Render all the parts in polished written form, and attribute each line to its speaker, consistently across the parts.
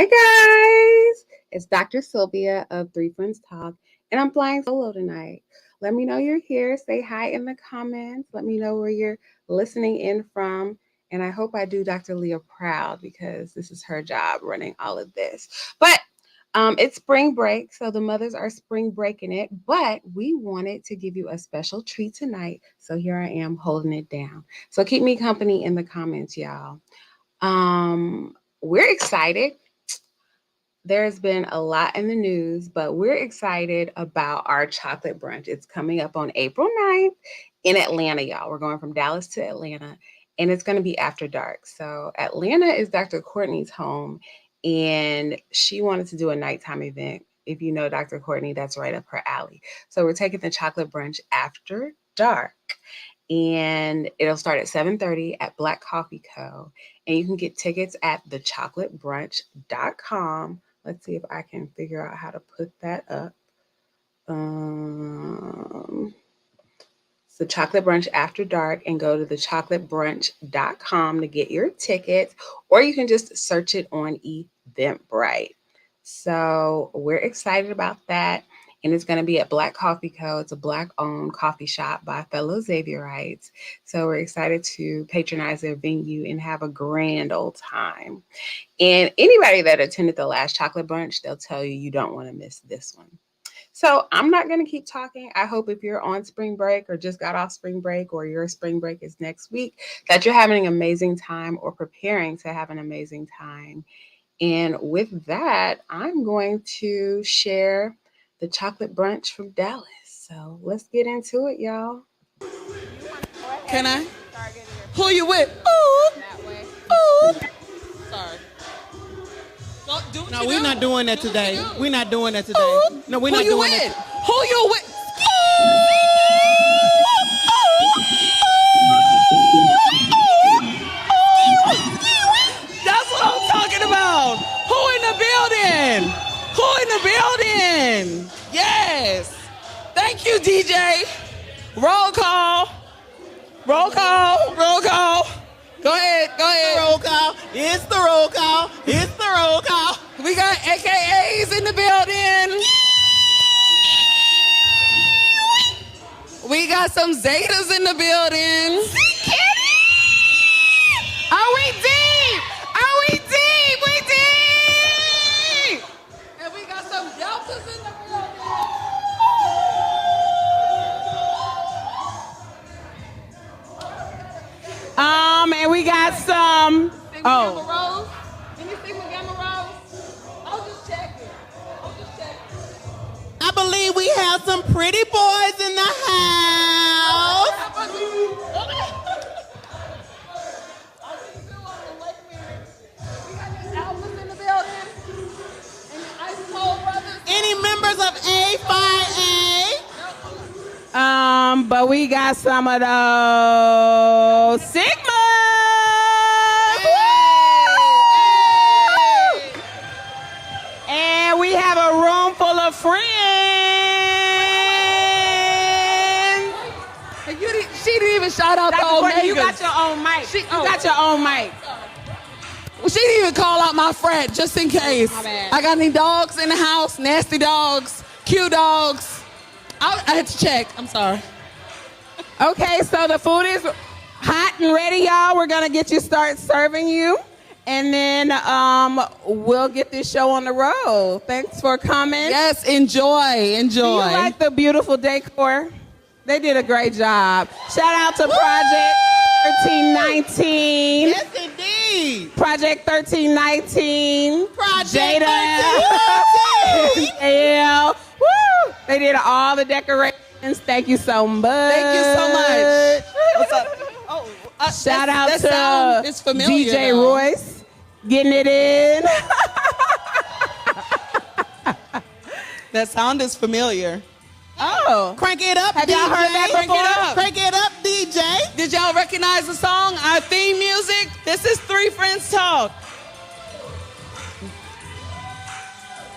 Speaker 1: Hi guys, it's Dr. Sylvia of Three Friends Talk, and I'm flying solo tonight. Let me know you're here. Say hi in the comments. Let me know where you're listening in from. And I hope I do Dr. Leah proud because this is her job running all of this. But it's spring break, so the mothers are spring breaking it. But we wanted to give you a special treat tonight. So here I am holding it down. So keep me company in the comments, y'all. We're excited. There's been a lot in the news, but we're excited about our chocolate brunch. It's coming up on April 9th in Atlanta, y'all. We're going from Dallas to Atlanta, and it's going to be after dark. So Atlanta is Dr. Courtney's home, and she wanted to do a nighttime event. If you know Dr. Courtney, that's right up her alley. So we're taking the chocolate brunch after dark, and it'll start at 7:30 at Black Coffee Co. And you can get tickets at thechocolatebbrunch.com. Let's see if I can figure out how to put that up. It's the Chocolate Brunch After Dark, and go to thechocolatebbrunch.com to get your tickets, or you can just search it on Eventbrite. So we're excited about that. And it's going to be at Black Coffee Co. It's a Black-owned coffee shop by fellow Xavierites. So we're excited to patronize their venue and have a grand old time. And anybody that attended the last chocolate brunch, they'll tell you you don't want to miss this one. So I'm not going to keep talking. I hope if you're on spring break or just got off spring break or your spring break is next week, that you're having an amazing time or preparing to have an amazing time. And with that, I'm going to share the chocolate brunch from Dallas. So let's get into it, y'all.
Speaker 2: Can I? Who you with? Ooh. Ooh. Sorry.
Speaker 3: No, we're not doing that today. We're not doing that today.
Speaker 2: Ooh.
Speaker 3: No, we're not doing that.
Speaker 2: Who you with? That's what I'm talking about. Who in the building? Who in the building? Yes. Thank you, DJ. Roll call. Roll call. Roll call. Go ahead. Go ahead.
Speaker 3: Roll call. It's the roll call. It's the roll call.
Speaker 2: We got AKAs in the building. We got some Zetas in the building. Are we deep? Are we deep? We deep. And we got some Deltas in the building.
Speaker 3: And we got some.
Speaker 2: Gamma Rose? Can you sing with Gamma Rose? I'll just check it.
Speaker 3: I believe we have some pretty boys in the house. Any members of A5A? But we got some of those Sigmas. And we have a room full of friends.
Speaker 2: She didn't even shout out the old niggas.
Speaker 3: You got your own mic. You got your own mic.
Speaker 2: Well, she didn't even call out my frat, just in case. I got any dogs in the house? Nasty dogs, cute dogs. I had to check. I'm sorry.
Speaker 3: Okay, so the food is hot and ready, y'all. We're gonna get you start serving you, and then we'll get this show on the road. Thanks for coming.
Speaker 2: Yes, enjoy.
Speaker 3: Do you like the beautiful decor? They did a great job. Shout out to Project 1319.
Speaker 2: Yes, indeed.
Speaker 3: Project 1319.
Speaker 2: Project
Speaker 3: Jada.
Speaker 2: 1319.
Speaker 3: Yeah. Woo! They did all the decorations. Thank you so much.
Speaker 2: Thank you so much. What's up?
Speaker 3: Shout out to
Speaker 2: it's familiar,
Speaker 3: DJ
Speaker 2: though.
Speaker 3: Royce getting it in.
Speaker 2: That sound is familiar.
Speaker 3: Oh.
Speaker 2: Crank it up,
Speaker 3: Have
Speaker 2: DJ.
Speaker 3: y'all heard that before?
Speaker 2: Crank it up, DJ. Did y'all recognize the song, our theme music? This is Three Friends Talk.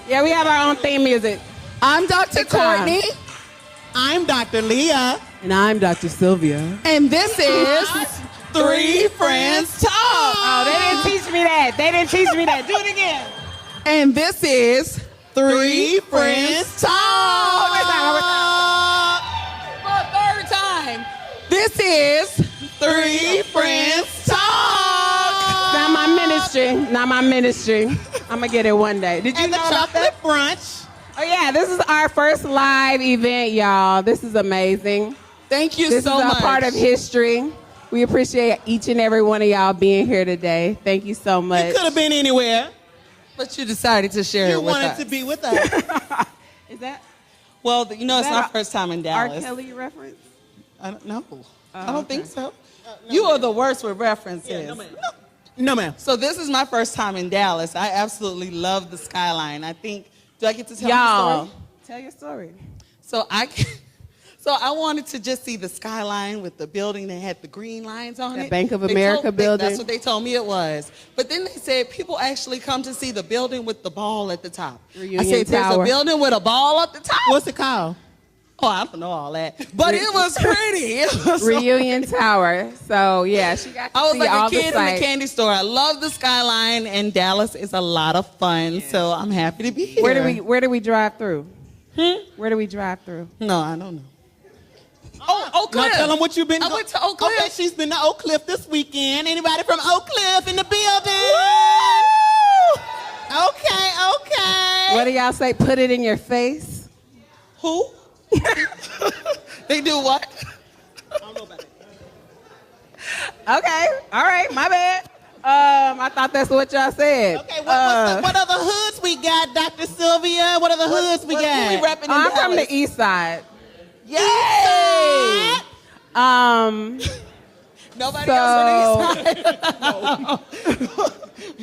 Speaker 3: Yeah, we have our own theme music.
Speaker 2: I'm Dr. Courtney.
Speaker 3: I'm Dr. Leah. And I'm Dr. Sylvia.
Speaker 2: And this is Three Friends Talk.
Speaker 3: Oh, they didn't teach me that. Do it again.
Speaker 2: And this is Three Friends Talk. For a third time. This is Three Friends Talk.
Speaker 3: Not my ministry. Not my ministry. I'm going to get it one day. Did you
Speaker 4: And the
Speaker 3: know about
Speaker 4: chocolate
Speaker 3: that?
Speaker 4: brunch.
Speaker 3: Oh, yeah. This is our first live event, y'all. This is amazing.
Speaker 2: Thank you
Speaker 3: This
Speaker 2: so
Speaker 3: is
Speaker 2: much.
Speaker 3: a part of history. We appreciate each and every one of y'all being here today. Thank you so much.
Speaker 4: You could have been anywhere.
Speaker 2: But you decided to share
Speaker 4: You
Speaker 2: it with
Speaker 4: wanted
Speaker 2: us.
Speaker 4: to be with us.
Speaker 3: Is that
Speaker 2: Well, you know, it's
Speaker 3: that
Speaker 2: my first time in
Speaker 3: R.
Speaker 2: Dallas.
Speaker 3: Kelly reference?
Speaker 2: I don't know. I don't
Speaker 3: okay.
Speaker 2: think so. You are the worst with references.
Speaker 4: No, ma'am.
Speaker 2: So this is my first time in Dallas. I absolutely love the skyline. I think, do I get to tell the
Speaker 3: Y'all,
Speaker 2: story?
Speaker 3: tell your story.
Speaker 2: So I wanted to just see the skyline with the building that had the green lines on
Speaker 3: The
Speaker 2: it.
Speaker 3: Bank of
Speaker 2: They
Speaker 3: America building?
Speaker 2: That's what they told me it was. But then they said people actually come to see the building with the ball at the top.
Speaker 3: Reunion
Speaker 2: I said, there's
Speaker 3: Tower.
Speaker 2: a building with a ball at the top?
Speaker 4: What's it called?
Speaker 2: Oh, I don't know all that. But it was pretty. It was so
Speaker 3: Reunion Tower. So, yeah, she got to
Speaker 2: I was
Speaker 3: see
Speaker 2: like
Speaker 3: all
Speaker 2: a kid
Speaker 3: the
Speaker 2: in the
Speaker 3: sights.
Speaker 2: candy store. I love the skyline, and Dallas is a lot of fun. So I'm happy to be here.
Speaker 3: Where do we drive through? Where do we drive through?
Speaker 2: No, I don't know. Oh, Oak Cliff.
Speaker 4: Now tell them what you've been
Speaker 2: I
Speaker 4: doing.
Speaker 2: went to Oak Cliff.
Speaker 4: Okay, she's been to Oak Cliff this weekend. Anybody from Oak Cliff in the building? Okay.
Speaker 3: What do y'all say? Put it in your face?
Speaker 2: Who? They do what?
Speaker 4: I don't know about that.
Speaker 3: Okay. All right. My bad. I thought that's what y'all said.
Speaker 4: Okay, what other hoods we got, Dr. Sylvia? What other hoods we
Speaker 2: Who
Speaker 4: got?
Speaker 2: we repping in
Speaker 3: I'm from
Speaker 2: Dallas?
Speaker 3: the east side.
Speaker 2: Yay! Nobody else on the east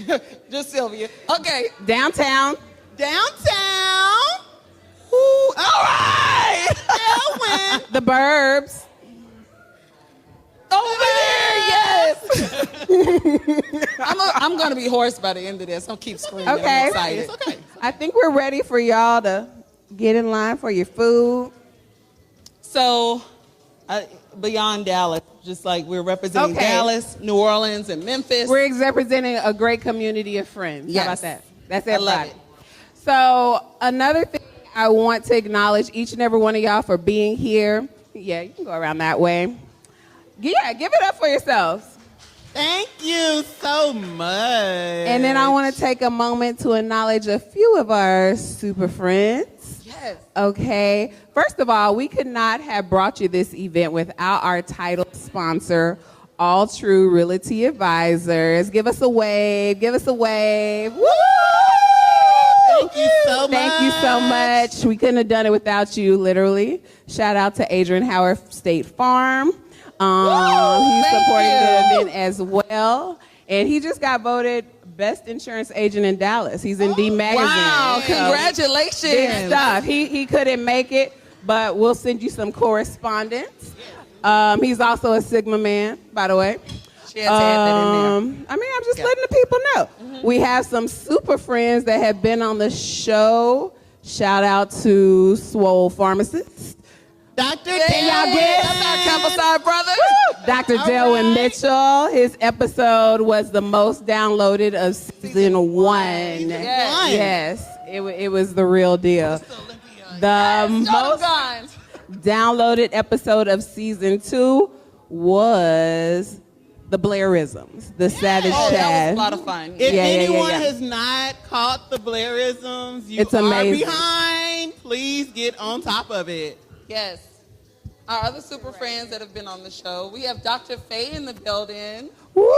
Speaker 2: side? Just Sylvia. Okay.
Speaker 3: Downtown.
Speaker 4: Downtown.
Speaker 2: Ooh, all right.
Speaker 4: Elwin.
Speaker 3: The Burbs.
Speaker 2: Over there, yes. I'm going to be hoarse by the end of this. I'll keep screaming.
Speaker 3: Okay.
Speaker 2: I'm excited.
Speaker 4: It's okay.
Speaker 3: I think we're ready for y'all to get in line for your food.
Speaker 2: So, beyond Dallas, just like we're representing
Speaker 3: Okay.
Speaker 2: Dallas, New Orleans, and Memphis.
Speaker 3: We're representing a great community of friends.
Speaker 2: Yes.
Speaker 3: How about that? That's
Speaker 2: I love
Speaker 3: everybody.
Speaker 2: it.
Speaker 3: So another thing I want to acknowledge each and every one of y'all for being here. Yeah, you can go around that way. Yeah, give it up for yourselves.
Speaker 4: Thank you so much.
Speaker 3: And then I want to take a moment to acknowledge a few of our super friends.
Speaker 2: Yes.
Speaker 3: Okay. First of all, we could not have brought you this event without our title sponsor, All True Realty Advisors. Give us a wave. Give us a wave. Woo!
Speaker 4: Thank you so much.
Speaker 3: Thank you so much. We couldn't have done it without you, literally. Shout out to Adrian Howard State Farm. He's
Speaker 2: Thank
Speaker 3: supporting the
Speaker 2: you.
Speaker 3: event as well. And he just got voted best insurance agent in Dallas. He's in D Magazine.
Speaker 2: Wow,
Speaker 3: So,
Speaker 2: congratulations.
Speaker 3: big stuff. He couldn't make it, but we'll send you some correspondence. He's also a Sigma man, by the way.
Speaker 2: She had to add that in there.
Speaker 3: I'm just letting the people know. We have some super friends that have been on the show. Shout out to Swole Pharmacist,
Speaker 4: Dr.
Speaker 2: Can y'all get that's our campus side brother?
Speaker 3: Dr.
Speaker 4: All
Speaker 3: Delwyn
Speaker 4: right.
Speaker 3: Mitchell. His episode was the most downloaded of season 1. Yes, it was the real deal. The most
Speaker 2: Guns.
Speaker 3: downloaded episode of season 2 was the Blairisms, the Savage
Speaker 2: Oh, that was
Speaker 3: Chad.
Speaker 2: a lot of fun.
Speaker 4: If
Speaker 3: Yeah,
Speaker 4: anyone
Speaker 3: yeah.
Speaker 4: has not caught the Blairisms, you
Speaker 3: It's
Speaker 4: are
Speaker 3: amazing.
Speaker 4: behind. Please get on top of it.
Speaker 2: Yes. Our other super friends that have been on the show. We have Dr. Faye in the building.
Speaker 3: Woo!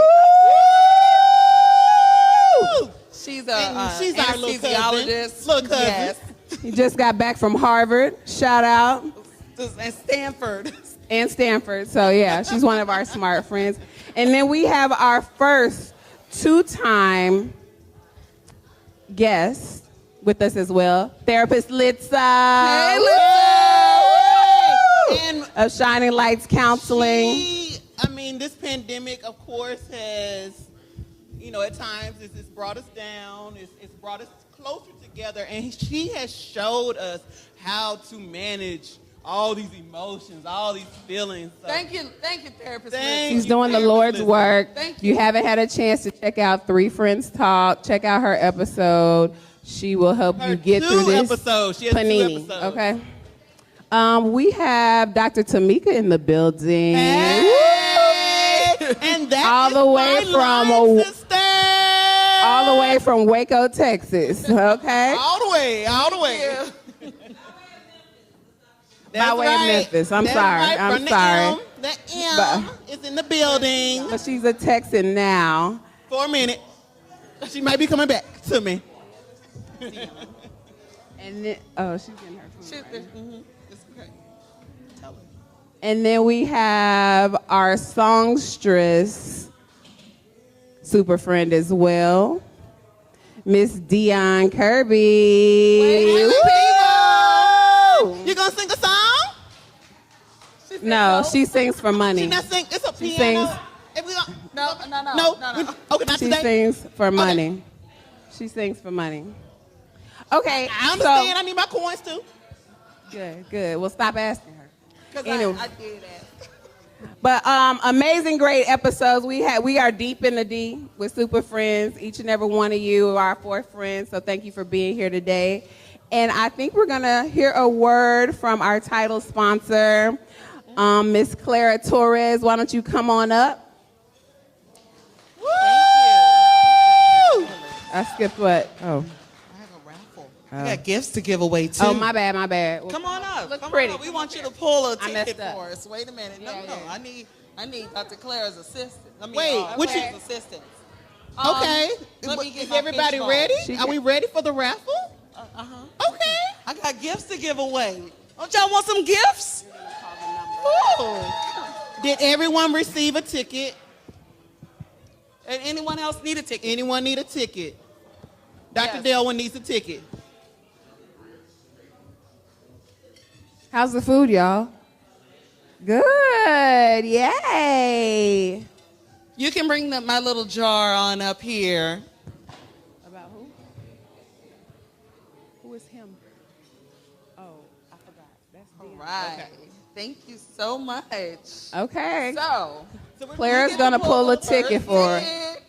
Speaker 2: She's
Speaker 4: And she's our little cousin.
Speaker 2: anesthesiologist.
Speaker 4: Little cousin.
Speaker 2: Yes.
Speaker 3: He just got back from Harvard. Shout out.
Speaker 2: And Stanford.
Speaker 3: And Stanford. So, yeah, she's one of our smart friends. And then we have our first 2-time guest with us as well, therapist Litza.
Speaker 2: Hey,
Speaker 3: Woo!
Speaker 4: And
Speaker 3: Of Shining Lights Counseling.
Speaker 4: this pandemic, of course, has, at times it's brought us down. It's brought us closer together. And she has showed us how to manage all these emotions, all these feelings. So
Speaker 2: Thank you, therapist.
Speaker 4: Thank
Speaker 3: She's
Speaker 4: you,
Speaker 3: doing the
Speaker 4: therapist
Speaker 3: Lord's
Speaker 4: Litza.
Speaker 3: work.
Speaker 2: Thank
Speaker 3: You haven't had a chance to check out Three Friends Talk. Check out her episode. She will help you get
Speaker 4: Two
Speaker 3: through this
Speaker 4: episodes. She has
Speaker 3: panini.
Speaker 4: 2 episodes.
Speaker 3: Okay. We have Dr. Tamika in the building.
Speaker 4: Hey! And that
Speaker 3: All
Speaker 4: is
Speaker 3: the way
Speaker 4: my
Speaker 3: from
Speaker 4: line sister.
Speaker 3: all the way from Waco, Texas. Okay.
Speaker 4: All the way.
Speaker 3: By way of Memphis. I'm
Speaker 4: That's
Speaker 3: sorry.
Speaker 4: right.
Speaker 3: I'm
Speaker 4: From
Speaker 3: sorry.
Speaker 4: The M is in the building.
Speaker 3: But she's a Texan now.
Speaker 4: For a minute. She might be coming back to me.
Speaker 3: And then, oh, she's in her phone.
Speaker 4: It's okay. Tell her.
Speaker 3: And then we have our songstress, super friend as well, Miss Dion Kirby.
Speaker 4: Wait,
Speaker 3: Woo!
Speaker 4: You gonna sing a song?
Speaker 3: No, she sings for
Speaker 4: She
Speaker 3: money.
Speaker 4: not sing. It's a
Speaker 3: She
Speaker 4: piano.
Speaker 3: sings-
Speaker 4: If we gonna,
Speaker 2: No.
Speaker 4: Okay, not
Speaker 3: She
Speaker 4: today.
Speaker 3: sings for money. She sings for money. Okay,
Speaker 4: I understand.
Speaker 3: so
Speaker 4: I need my coins too.
Speaker 3: good. Well, stop asking her.
Speaker 2: Because
Speaker 3: Anyway.
Speaker 2: I did that.
Speaker 3: But amazing, great episodes. We are deep in the D with Super Friends. Each and every one of you are our 4 friends. So thank you for being here today. And I think we're gonna hear a word from our title sponsor, Miss Clara Torres. Why don't you come on up?
Speaker 4: Woo!
Speaker 3: I skipped what? Oh,
Speaker 2: I have a raffle. I got gifts to give away too.
Speaker 3: oh, my bad. Well,
Speaker 2: Come on up.
Speaker 3: Look
Speaker 2: Come
Speaker 3: pretty.
Speaker 2: On up. We want you to pull a
Speaker 3: I messed
Speaker 2: ticket
Speaker 3: up.
Speaker 2: for us. Wait a minute. No. I need Dr. Clara's assistance.
Speaker 4: Wait, what you-
Speaker 2: Clara's assistance.
Speaker 4: Okay.
Speaker 2: Let me get
Speaker 4: Is
Speaker 2: my
Speaker 4: everybody
Speaker 2: fishbowl.
Speaker 4: ready?
Speaker 3: She
Speaker 4: Are we ready for the raffle? Okay.
Speaker 2: I got gifts to give away. Don't y'all want some gifts?
Speaker 4: Ooh. Did everyone receive a ticket?
Speaker 2: And anyone else need a ticket?
Speaker 4: Anyone need a ticket? Dr.
Speaker 2: Yes.
Speaker 4: Delwin needs a ticket.
Speaker 3: how's the food, y'all? Good. Yay.
Speaker 2: You can bring my little jar on up here.
Speaker 3: About who? Who is him? Oh, I forgot. That's
Speaker 2: All right.
Speaker 4: Okay.
Speaker 2: Thank you so much.
Speaker 3: Okay.
Speaker 2: So,
Speaker 3: Claire's gonna pull a ticket for her.
Speaker 2: it.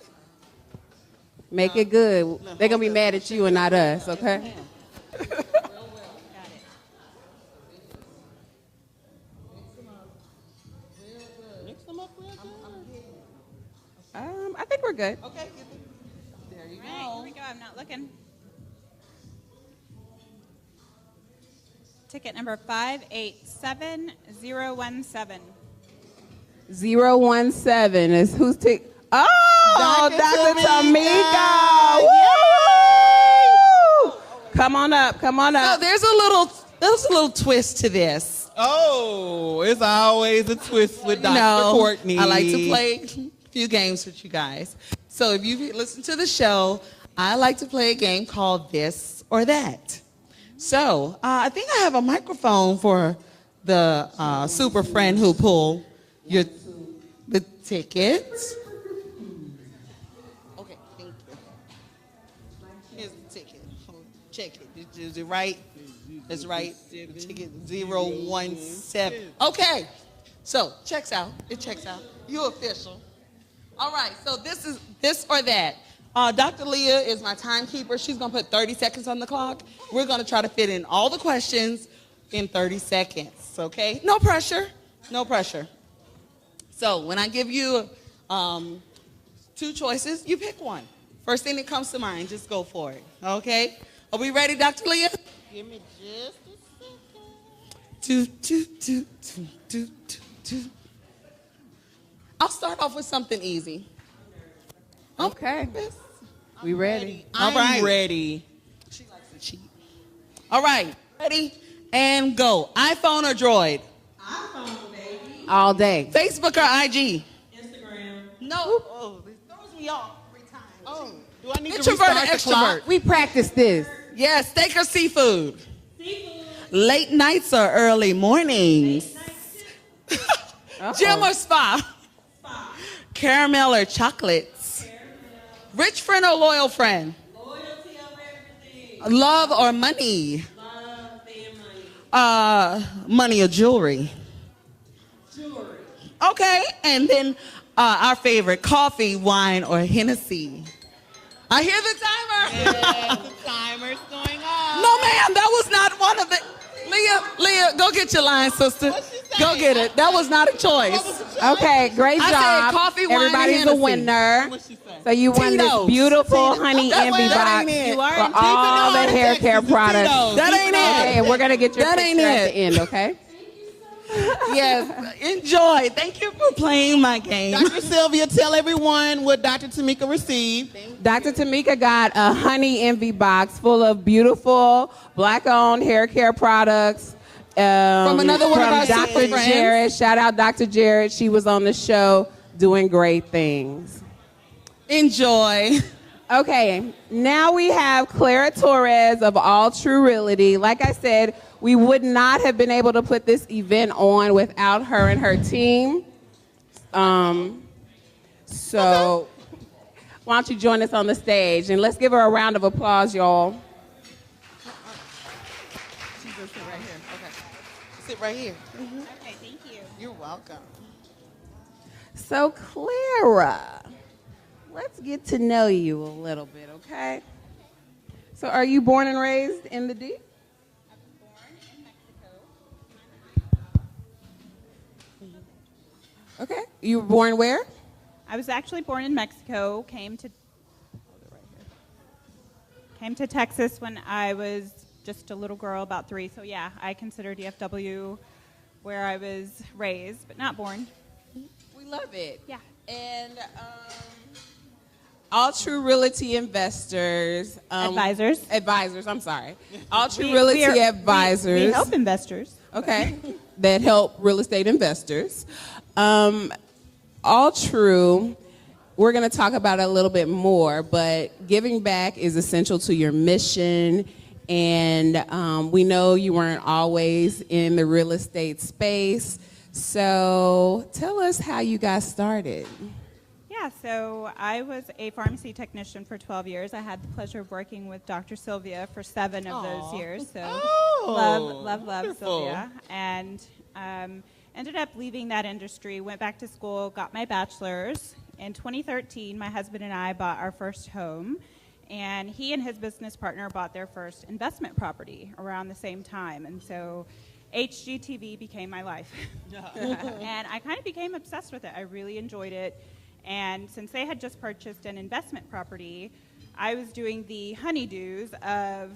Speaker 3: Make it good. They're gonna be mad at you and not us, okay?
Speaker 4: Mix them up real good.
Speaker 3: I think we're good.
Speaker 2: Okay. There you
Speaker 5: All right,
Speaker 2: go.
Speaker 5: here we go. I'm not looking. Ticket number 587017.
Speaker 3: 017 is who's tick? Oh,
Speaker 4: Dr.
Speaker 3: Dr.
Speaker 4: Tamika.
Speaker 3: Tamika. Woo! Come on up. Come on
Speaker 2: So
Speaker 3: up.
Speaker 2: there's a little twist to this.
Speaker 4: Oh, it's always a twist with Dr. Courtney.
Speaker 2: I like to play a few games with you guys. So if you listen to the show, I like to play a game called This or That. So I think I have a microphone for the super friend who pulled the tickets. Okay, thank you. Here's the ticket. Check it. Is it right? That's right. Ticket 017. Okay. So checks out. It checks out. You official. All right. So this is this or that. Dr. Leah is my timekeeper. She's gonna put 30 seconds on the clock. We're gonna try to fit in all the questions in 30 seconds. Okay? No pressure. No pressure. So when I give you 2 choices, you pick one. First thing that comes to mind, just go for it. Okay? Are we ready, Dr. Leah?
Speaker 4: Give me just a second.
Speaker 2: I'll start off with something easy.
Speaker 3: Okay. We ready?
Speaker 4: I'm ready.
Speaker 2: She likes to cheat. All right. Ready? And go. iPhone or Droid?
Speaker 3: All day.
Speaker 2: Facebook or IG?
Speaker 6: Instagram.
Speaker 2: No. Oh, it throws me off every time.
Speaker 4: Oh, do I need
Speaker 2: Introvert
Speaker 4: to
Speaker 2: or
Speaker 4: restart the clock?
Speaker 2: extrovert?
Speaker 3: We practiced this.
Speaker 2: Yes, steak or seafood?
Speaker 6: Seafood.
Speaker 2: Late nights or early mornings? Gym or spa?
Speaker 6: Spa.
Speaker 2: Caramel or chocolates? Rich friend or loyal friend?
Speaker 6: Loyalty over everything.
Speaker 2: Love or money?
Speaker 6: Love and money.
Speaker 2: Money or jewelry?
Speaker 6: Jewelry.
Speaker 2: Okay, and then our favorite, coffee, wine, or Hennessy? I hear the timer.
Speaker 4: Yes, the timer's going on.
Speaker 2: No, ma'am, that was not one of the. Leah, go get your line, sister.
Speaker 4: What'd she say?
Speaker 2: Go get it. That was not a
Speaker 4: What
Speaker 2: choice.
Speaker 4: was the choice?
Speaker 3: Okay, great
Speaker 2: I
Speaker 3: job.
Speaker 2: said coffee, wine, and
Speaker 3: Everybody's a
Speaker 2: Hennessy.
Speaker 3: winner.
Speaker 4: What'd she say?
Speaker 3: So you won this
Speaker 2: Tito's.
Speaker 3: beautiful honey
Speaker 2: That-
Speaker 3: envy
Speaker 2: that
Speaker 3: box
Speaker 2: ain't it.
Speaker 3: for
Speaker 2: You
Speaker 4: are in
Speaker 3: all the
Speaker 4: Tito's,
Speaker 3: hair
Speaker 4: Texas,
Speaker 3: care
Speaker 4: the
Speaker 3: products.
Speaker 4: Tito's.
Speaker 2: That ain't
Speaker 3: Okay,
Speaker 2: it.
Speaker 3: and we're gonna get your
Speaker 2: That
Speaker 3: picture
Speaker 2: ain't
Speaker 3: at
Speaker 2: it.
Speaker 3: the end. Okay.
Speaker 2: Yes, enjoy. Thank you for playing my game.
Speaker 4: Dr. Sylvia, tell everyone what Dr. Tamika received.
Speaker 3: Dr. Tamika got a honey envy box full of beautiful black-owned hair care products.
Speaker 2: From another one of our
Speaker 3: Dr.
Speaker 2: sister friends.
Speaker 3: Jared. Shout out Dr. Jared. She was on the show doing great things.
Speaker 2: Enjoy.
Speaker 3: Okay, now we have Clara Torres of All True Realty. Like I said, we would not have been able to put this event on without her and her team. So why don't you join us on the stage and let's give her a round of applause, y'all.
Speaker 4: She's gonna sit right here. Okay. Sit right here.
Speaker 6: Okay, thank you.
Speaker 4: You're welcome.
Speaker 3: So Clara, let's get to know you a little bit, okay? So are you born and raised in the D? Okay. You were born where?
Speaker 5: I was actually born in Mexico, came to Texas when I was just a little girl, about 3. So yeah, I consider DFW where I was raised, but not born.
Speaker 3: We love it.
Speaker 5: Yeah.
Speaker 3: And All True Realty investors.
Speaker 5: Advisors.
Speaker 3: I'm sorry. All True
Speaker 5: We
Speaker 3: Realty
Speaker 5: are-
Speaker 3: advisors.
Speaker 5: We help investors.
Speaker 3: Okay. That help real estate investors. All True. We're going to talk about it a little bit more, but giving back is essential to your mission. And we know you weren't always in the real estate space. So tell us how you got started.
Speaker 5: Yeah, so I was a pharmacy technician for 12 years. I had the pleasure of working with Dr. Sylvia for 7 of those years. So love
Speaker 4: wonderful.
Speaker 5: Sylvia. And ended up leaving that industry, went back to school, got my bachelor's. In 2013, my husband and I bought our first home. And he and his business partner bought their first investment property around the same time. And so HGTV became my life. And I kind of became obsessed with it. I really enjoyed it. And since they had just purchased an investment property, I was doing the honeydews of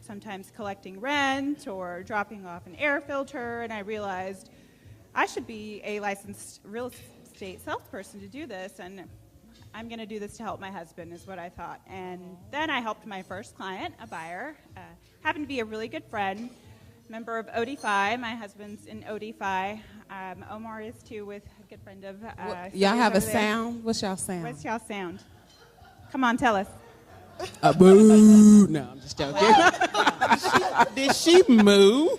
Speaker 5: sometimes collecting rent or dropping off an air filter. And I realized I should be a licensed real estate salesperson to do this. And I'm going to do this to help my husband is what I thought. And then I helped my first client, a buyer, happened to be a really good friend, member of OD5. My husband's in OD5. Omar is too, with a good friend of
Speaker 3: Y'all have a
Speaker 5: over there.
Speaker 3: sound? What's y'all sound?
Speaker 5: What's y'all sound? Come on, tell us.
Speaker 3: A boo. No, I'm just joking.
Speaker 4: Did she move?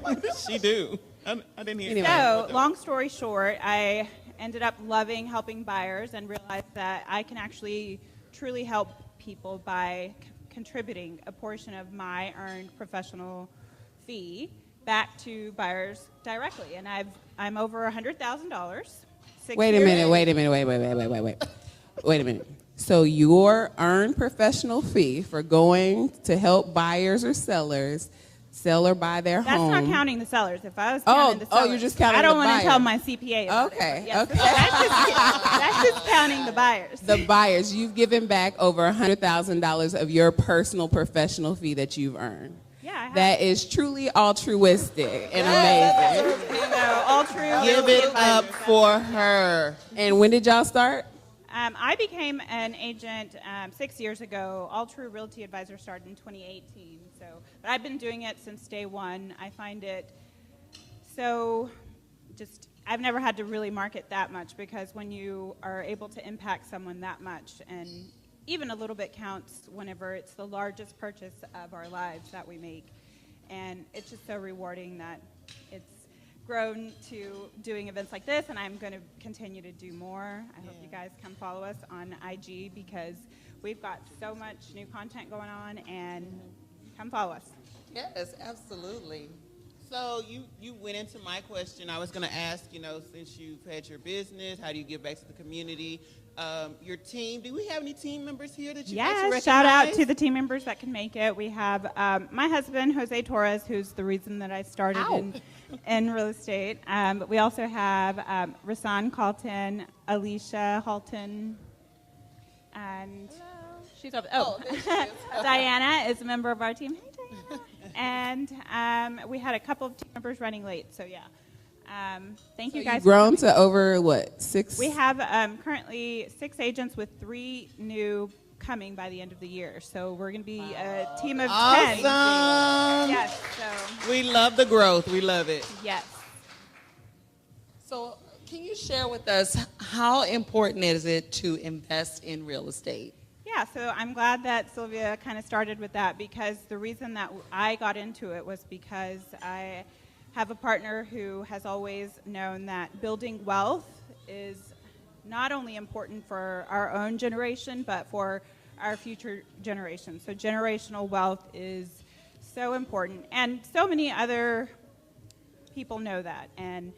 Speaker 4: What did she do? I didn't hear.
Speaker 3: Anyway.
Speaker 5: So, long story short, I ended up loving helping buyers and realized that I can actually truly help people by contributing a portion of my earned professional fee back to buyers directly. And I'm over $100,000.
Speaker 3: Wait a minute. Wait a minute. So your earned professional fee for going to help buyers or sellers sell or buy their
Speaker 5: That's
Speaker 3: home.
Speaker 5: not counting the sellers. If I was counting the sellers,
Speaker 3: you're just counting
Speaker 5: I don't
Speaker 3: the
Speaker 5: want to tell
Speaker 3: buyer.
Speaker 5: my CPA.
Speaker 3: Okay,
Speaker 5: Yes,
Speaker 3: okay.
Speaker 5: That's just counting the buyers.
Speaker 3: The buyers, you've given back over $100,000 of your personal professional fee that you've earned.
Speaker 5: Yeah, I have.
Speaker 3: That is truly altruistic and amazing.
Speaker 5: You know, all true.
Speaker 4: Give it up for her.
Speaker 3: And when did y'all start?
Speaker 5: I became an agent 6 years ago. All True Realty Advisor started in 2018. But I've been doing it since day one. I find it so I've never had to really market that much, because when you are able to impact someone that much, and even a little bit counts whenever it's the largest purchase of our lives that we make. And it's just so rewarding that it's grown to doing events like this, and I'm going to continue to do more. I hope you guys come follow us on IG, because we've got so much new content going on, and come follow us.
Speaker 7: Yes, absolutely.
Speaker 4: So you went into my question. I was going to ask, since you've had your business, how do you give back to the community? Your team, do we have any team members here that you'd like to recognize?
Speaker 5: Shout out to the team members that can make it. We have my husband, Jose Torres, who's the reason that I started in real estate. But we also have Rasan Calton, Alicia Halton, and she's over. Diana is a member of our team. Hey, Diana. And we had a couple of team members running late, so yeah. Thank you guys.
Speaker 3: You've grown to over what, 6?
Speaker 5: We have currently 6 agents with 3 new coming by the end of the year. So we're going to be a team of 10.
Speaker 4: Awesome.
Speaker 5: Yes. So
Speaker 4: We love the growth. We love it.
Speaker 5: yes.
Speaker 2: So can you share with us how important is it to invest in real estate?
Speaker 5: Yeah, so I'm glad that Sylvia kind of started with that, because the reason that I got into it was because I have a partner who has always known that building wealth is not only important for our own generation, but for our future generations. So generational wealth is so important, and so many other people know that. And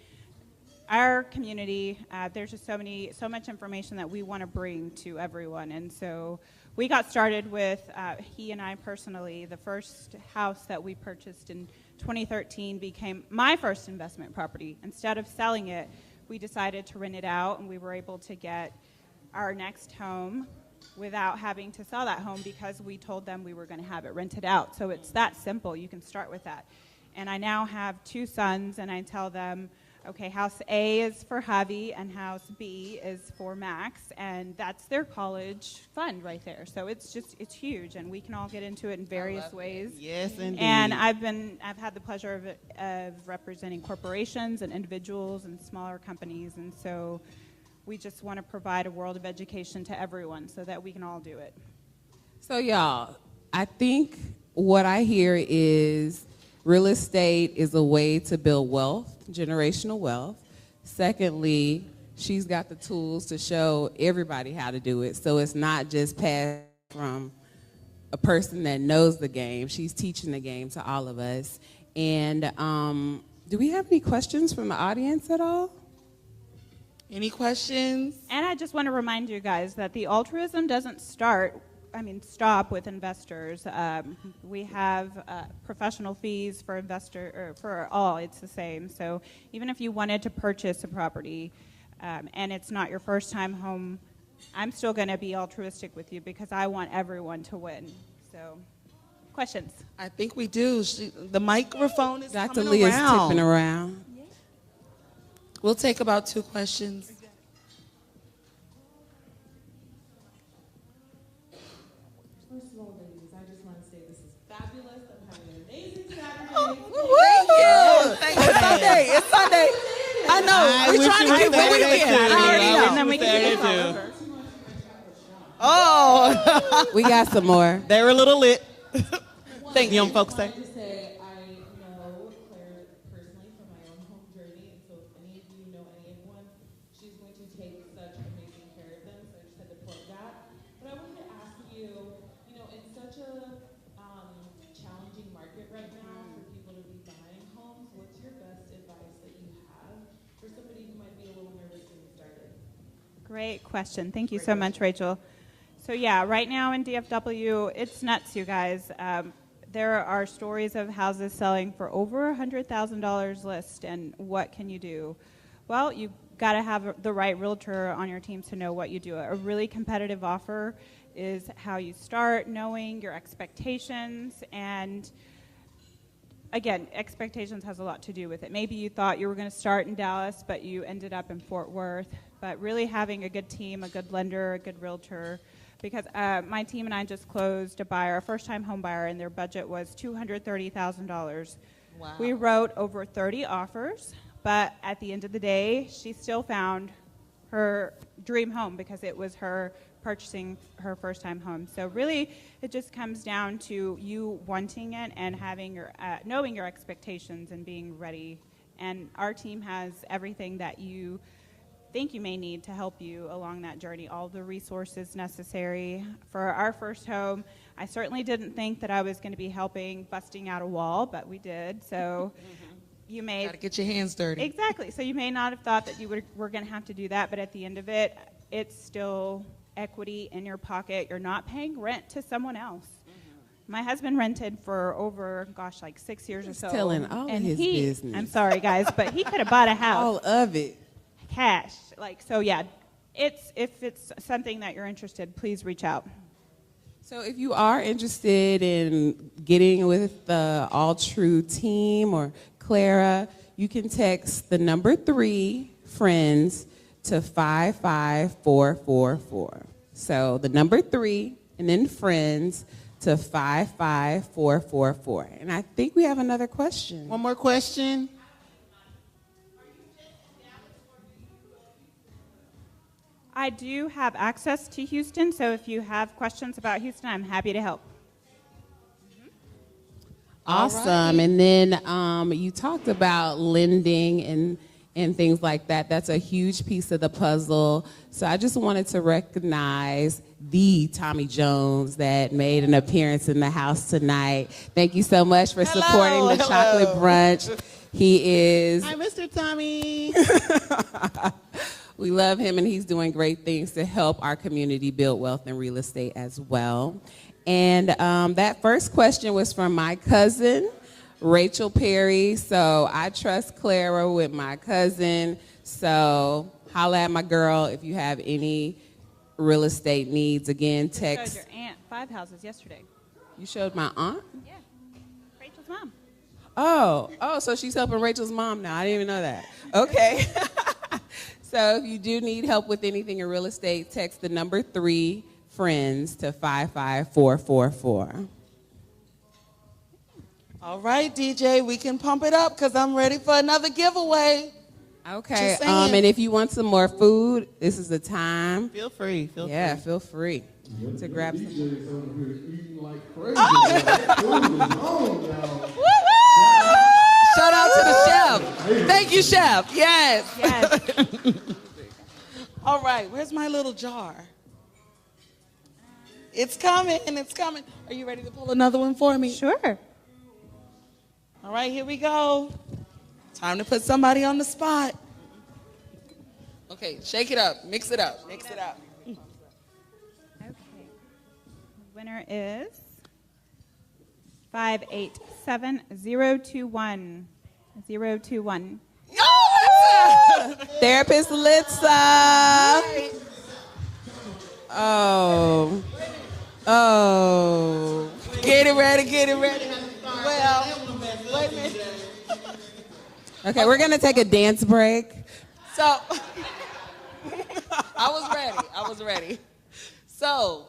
Speaker 5: our community, there's just so much information that we want to bring to everyone. And so we got started with, he and I personally, the first house that we purchased in 2013 became my first investment property. Instead of selling it, we decided to rent it out, and we were able to get our next home without having to sell that home, because we told them we were going to have it rented out. So it's that simple. You can start with that. And I now have 2 sons, and I tell them, okay, house A is for Javi and house B is for Max, and that's their college fund right there. So it's huge, and we can all get into it in various ways.
Speaker 4: Yes, indeed.
Speaker 5: And I've had the pleasure of representing corporations and individuals and smaller companies, and so we just want to provide a world of education to everyone so that we can all do it.
Speaker 3: So y'all, I think what I hear is real estate is a way to build wealth, generational wealth. Secondly, she's got the tools to show everybody how to do it. So it's not just passed from a person that knows the game. She's teaching the game to all of us. And do we have any questions from the audience at all?
Speaker 2: Any questions?
Speaker 5: And I just want to remind you guys that the altruism doesn't stop with investors. We have professional fees for for all. It's the same. So even if you wanted to purchase a property and it's not your first time home, I'm still going to be altruistic with you, because I want everyone to win. So, questions?
Speaker 2: I think we do. The microphone is
Speaker 3: Dr.
Speaker 2: coming
Speaker 3: Lee is
Speaker 2: around.
Speaker 3: tipping around.
Speaker 2: We'll take about 2 questions.
Speaker 6: First of all, ladies, I just want to say this is fabulous. I'm having an amazing Saturday.
Speaker 2: It's Sunday. It's Sunday. I know. We're trying to get the weekend. I already know.
Speaker 5: And then we can get
Speaker 4: Saturday,
Speaker 5: it over.
Speaker 2: Oh.
Speaker 3: We got some more.
Speaker 4: They're a little lit.
Speaker 2: Thank
Speaker 4: Young
Speaker 2: you.
Speaker 4: folks say.
Speaker 6: I just say I know Claire personally from my own home journey, and so if any of you know anyone, she's going to take such amazing care of them. So I just had to plug that. But I wanted to ask you, in such a challenging market right now for people to be buying homes, what's your best advice that you have for somebody who might be a little nervous getting started?
Speaker 5: Great question. Thank you so much, Rachel. So yeah, right now in DFW, it's nuts, you guys. There are stories of houses selling for over $100,000 list, and what can you do? Well, you've got to have the right realtor on your team to know what you do. A really competitive offer is how you start, knowing your expectations, and again, expectations has a lot to do with it. Maybe you thought you were going to start in Dallas, but you ended up in Fort Worth. But really having a good team, a good lender, a good realtor, because my team and I just closed a first-time home buyer, and their budget was $230,000.
Speaker 2: Wow.
Speaker 5: We wrote over 30 offers, but at the end of the day, she still found her dream home because it was her purchasing her first-time home. So really, it just comes down to you wanting it and having knowing your expectations and being ready. And our team has everything that you think you may need to help you along that journey, all the resources necessary. For our first home, I certainly didn't think that I was going to be helping busting out a wall, but we did. So you may
Speaker 2: Gotta get your hands dirty.
Speaker 5: exactly. So you may not have thought that you were going to have to do that, but at the end of it, it's still equity in your pocket. You're not paying rent to someone else. My husband rented for over, like 6 years or so.
Speaker 3: Telling all of his business.
Speaker 5: I'm sorry, guys, but he could have bought a house.
Speaker 3: All of it.
Speaker 5: Cash. So yeah, if it's something that you're interested, please reach out.
Speaker 3: So if you are interested in getting with the All True team or Clara, you can text the number 3 friends to 55444. So the number 3 and then friends to 55444. And I think we have another question.
Speaker 2: One more question.
Speaker 5: I do have access to Houston, so if you have questions about Houston, I'm happy to help.
Speaker 3: Awesome.
Speaker 2: Alrighty.
Speaker 3: And then you talked about lending and things like that. That's a huge piece of the puzzle. So I just wanted to recognize the Tommy Jones that made an appearance in the house tonight. Thank you so much for supporting the Chocolate Brunch. He is...
Speaker 2: Hi, Mr. Tommy.
Speaker 3: We love him, and he's doing great things to help our community build wealth in real estate as well. And that first question was from my cousin, Rachel Perry. So I trust Clara with my cousin. So holla at my girl if you have any real estate needs. Again,
Speaker 5: I showed
Speaker 3: text.
Speaker 5: your aunt 5 houses yesterday.
Speaker 3: You showed my aunt?
Speaker 5: Yeah, Rachel's mom.
Speaker 3: Oh, so she's helping Rachel's mom now. I didn't even know that. Okay. So if you do need help with anything in real estate, text the number 3 friends to 55444.
Speaker 2: All right, DJ, we can pump it up because I'm ready for another giveaway.
Speaker 3: Okay.
Speaker 2: Just saying.
Speaker 3: And if you want some more food, this is the time.
Speaker 2: Feel free. Feel
Speaker 3: Feel free to grab some.
Speaker 7: DJ's over here eating like crazy. Food is on, y'all.
Speaker 2: Shout out to the chef. Thank you, chef. Yes.
Speaker 5: Yes.
Speaker 2: All right, where's my little jar? It's coming. Are you ready to pull another one for me?
Speaker 5: Sure.
Speaker 2: All right, here we go. Time to put somebody on the spot. Okay, shake it up. Mix it up.
Speaker 5: Okay. Winner is 587021. 021.
Speaker 3: Therapist Litza. Oh.
Speaker 2: Get it ready. Well, wait a minute.
Speaker 3: Okay, we're going to take a dance break.
Speaker 2: So, I was ready. So,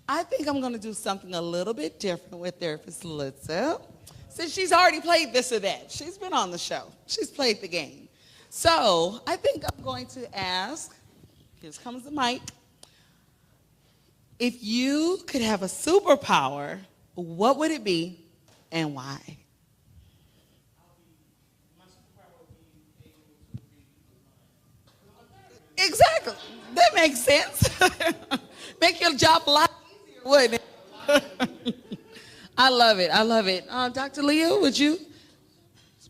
Speaker 2: I think I'm going to do something a little bit different with Therapist Litza. Since she's already played this or that. She's been on the show. She's played the game. So, I think I'm going to ask, here comes the mic. If you could have a superpower, what would it be and why? Exactly. That makes sense. Make your job a lot easier, wouldn't it? I love it. Dr. Leah, would you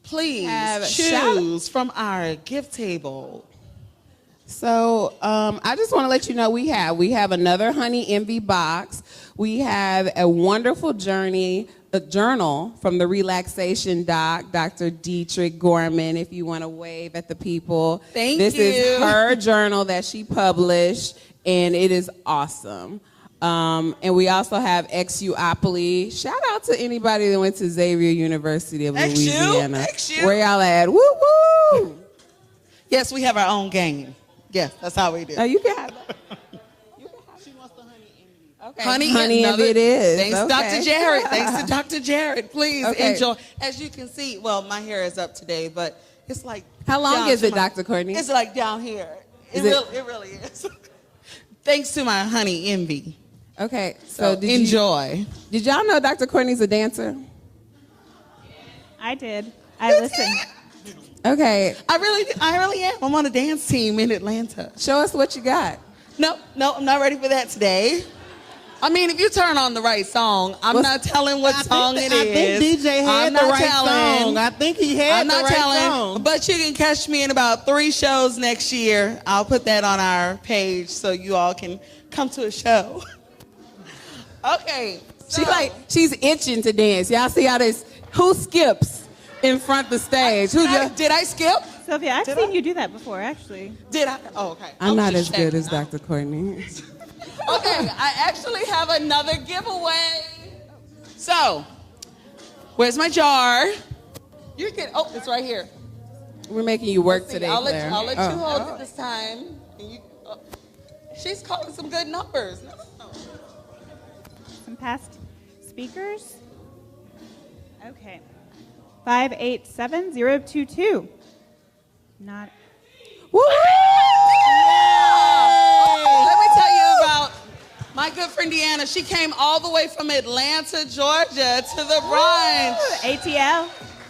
Speaker 2: please choose from our gift table?
Speaker 3: So I just want to let you know we have another Honey Envy box. We have a wonderful a journal from the relaxation doc, Dr. Dietrich Gorman, if you want to wave at the people.
Speaker 2: Thank
Speaker 3: this
Speaker 2: you.
Speaker 3: This is her journal that she published, and it is awesome. And we also have XUopoly. Shout out to anybody that went to Xavier University of Louisiana.
Speaker 2: XU.
Speaker 3: Where y'all at? Woo woo!
Speaker 2: Yes, we have our own game. Yes, that's how we do.
Speaker 3: Oh, you can have that.
Speaker 2: She wants the Honey Envy.
Speaker 3: Okay.
Speaker 2: Honey
Speaker 3: Envy it is.
Speaker 2: Thanks,
Speaker 3: Okay.
Speaker 2: Dr. Jared. Thanks to Dr. Jared. Please
Speaker 3: Okay.
Speaker 2: enjoy. As you can see, well, my hair is up today, but it's like.
Speaker 3: How long
Speaker 2: down
Speaker 3: is
Speaker 2: to
Speaker 3: it, Dr. Courtney?
Speaker 2: It's like down here. It
Speaker 3: Is
Speaker 2: really is. Thanks to my Honey Envy.
Speaker 3: Okay,
Speaker 2: So enjoy.
Speaker 3: Did y'all know Dr. Courtney's a dancer?
Speaker 5: I did. I listened.
Speaker 3: Okay,
Speaker 2: I really am. I'm on a dance team in Atlanta.
Speaker 3: show us what you got.
Speaker 2: No, I'm not ready for that today. I mean, if you turn on the right song, I'm not telling what song it is.
Speaker 4: I think DJ had the right song. I think he had the right song.
Speaker 2: But you can catch me in about 3 shows next year. I'll put that on our page so you all can come to a show. Okay. So.
Speaker 3: She's itching to dance. Y'all see how this? Who skips in front of the stage?
Speaker 2: Did I skip?
Speaker 5: Sylvia, I've seen you do that before, actually.
Speaker 2: Did I? Oh, okay.
Speaker 3: I'm not as good as Dr. Courtney.
Speaker 2: Okay, I actually have another giveaway. So, where's my jar? You can. Oh, it's right here.
Speaker 3: We're making you work today,
Speaker 2: I'll
Speaker 3: Claire.
Speaker 2: let you hold it this time. She's calling some good numbers. No.
Speaker 5: Some past speakers. Okay. 587022. Not.
Speaker 2: Woo! Let me tell you about my good friend Deanna. She came all the way from Atlanta, Georgia to the brunch.
Speaker 5: ATL.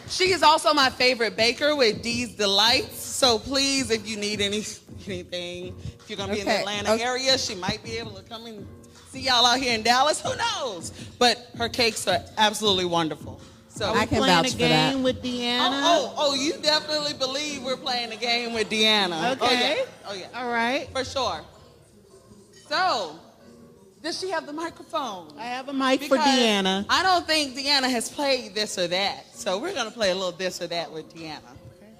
Speaker 2: She is also my favorite baker with D's Delights. So please, if you need anything, if you're going to be in the Atlanta area, she might be able to come and see y'all out here in Dallas. Who knows? But her cakes are absolutely wonderful. So
Speaker 3: I can vouch for that.
Speaker 4: Playing a game with Deanna?
Speaker 2: Oh, you definitely believe we're playing a game with Deanna.
Speaker 4: Okay.
Speaker 2: Oh, yeah.
Speaker 4: All right.
Speaker 2: For sure. So, does she have the microphone?
Speaker 4: I have a mic for Deanna.
Speaker 2: I don't think Deanna has played this or that. So we're going to play a little this or that with Deanna. Okay.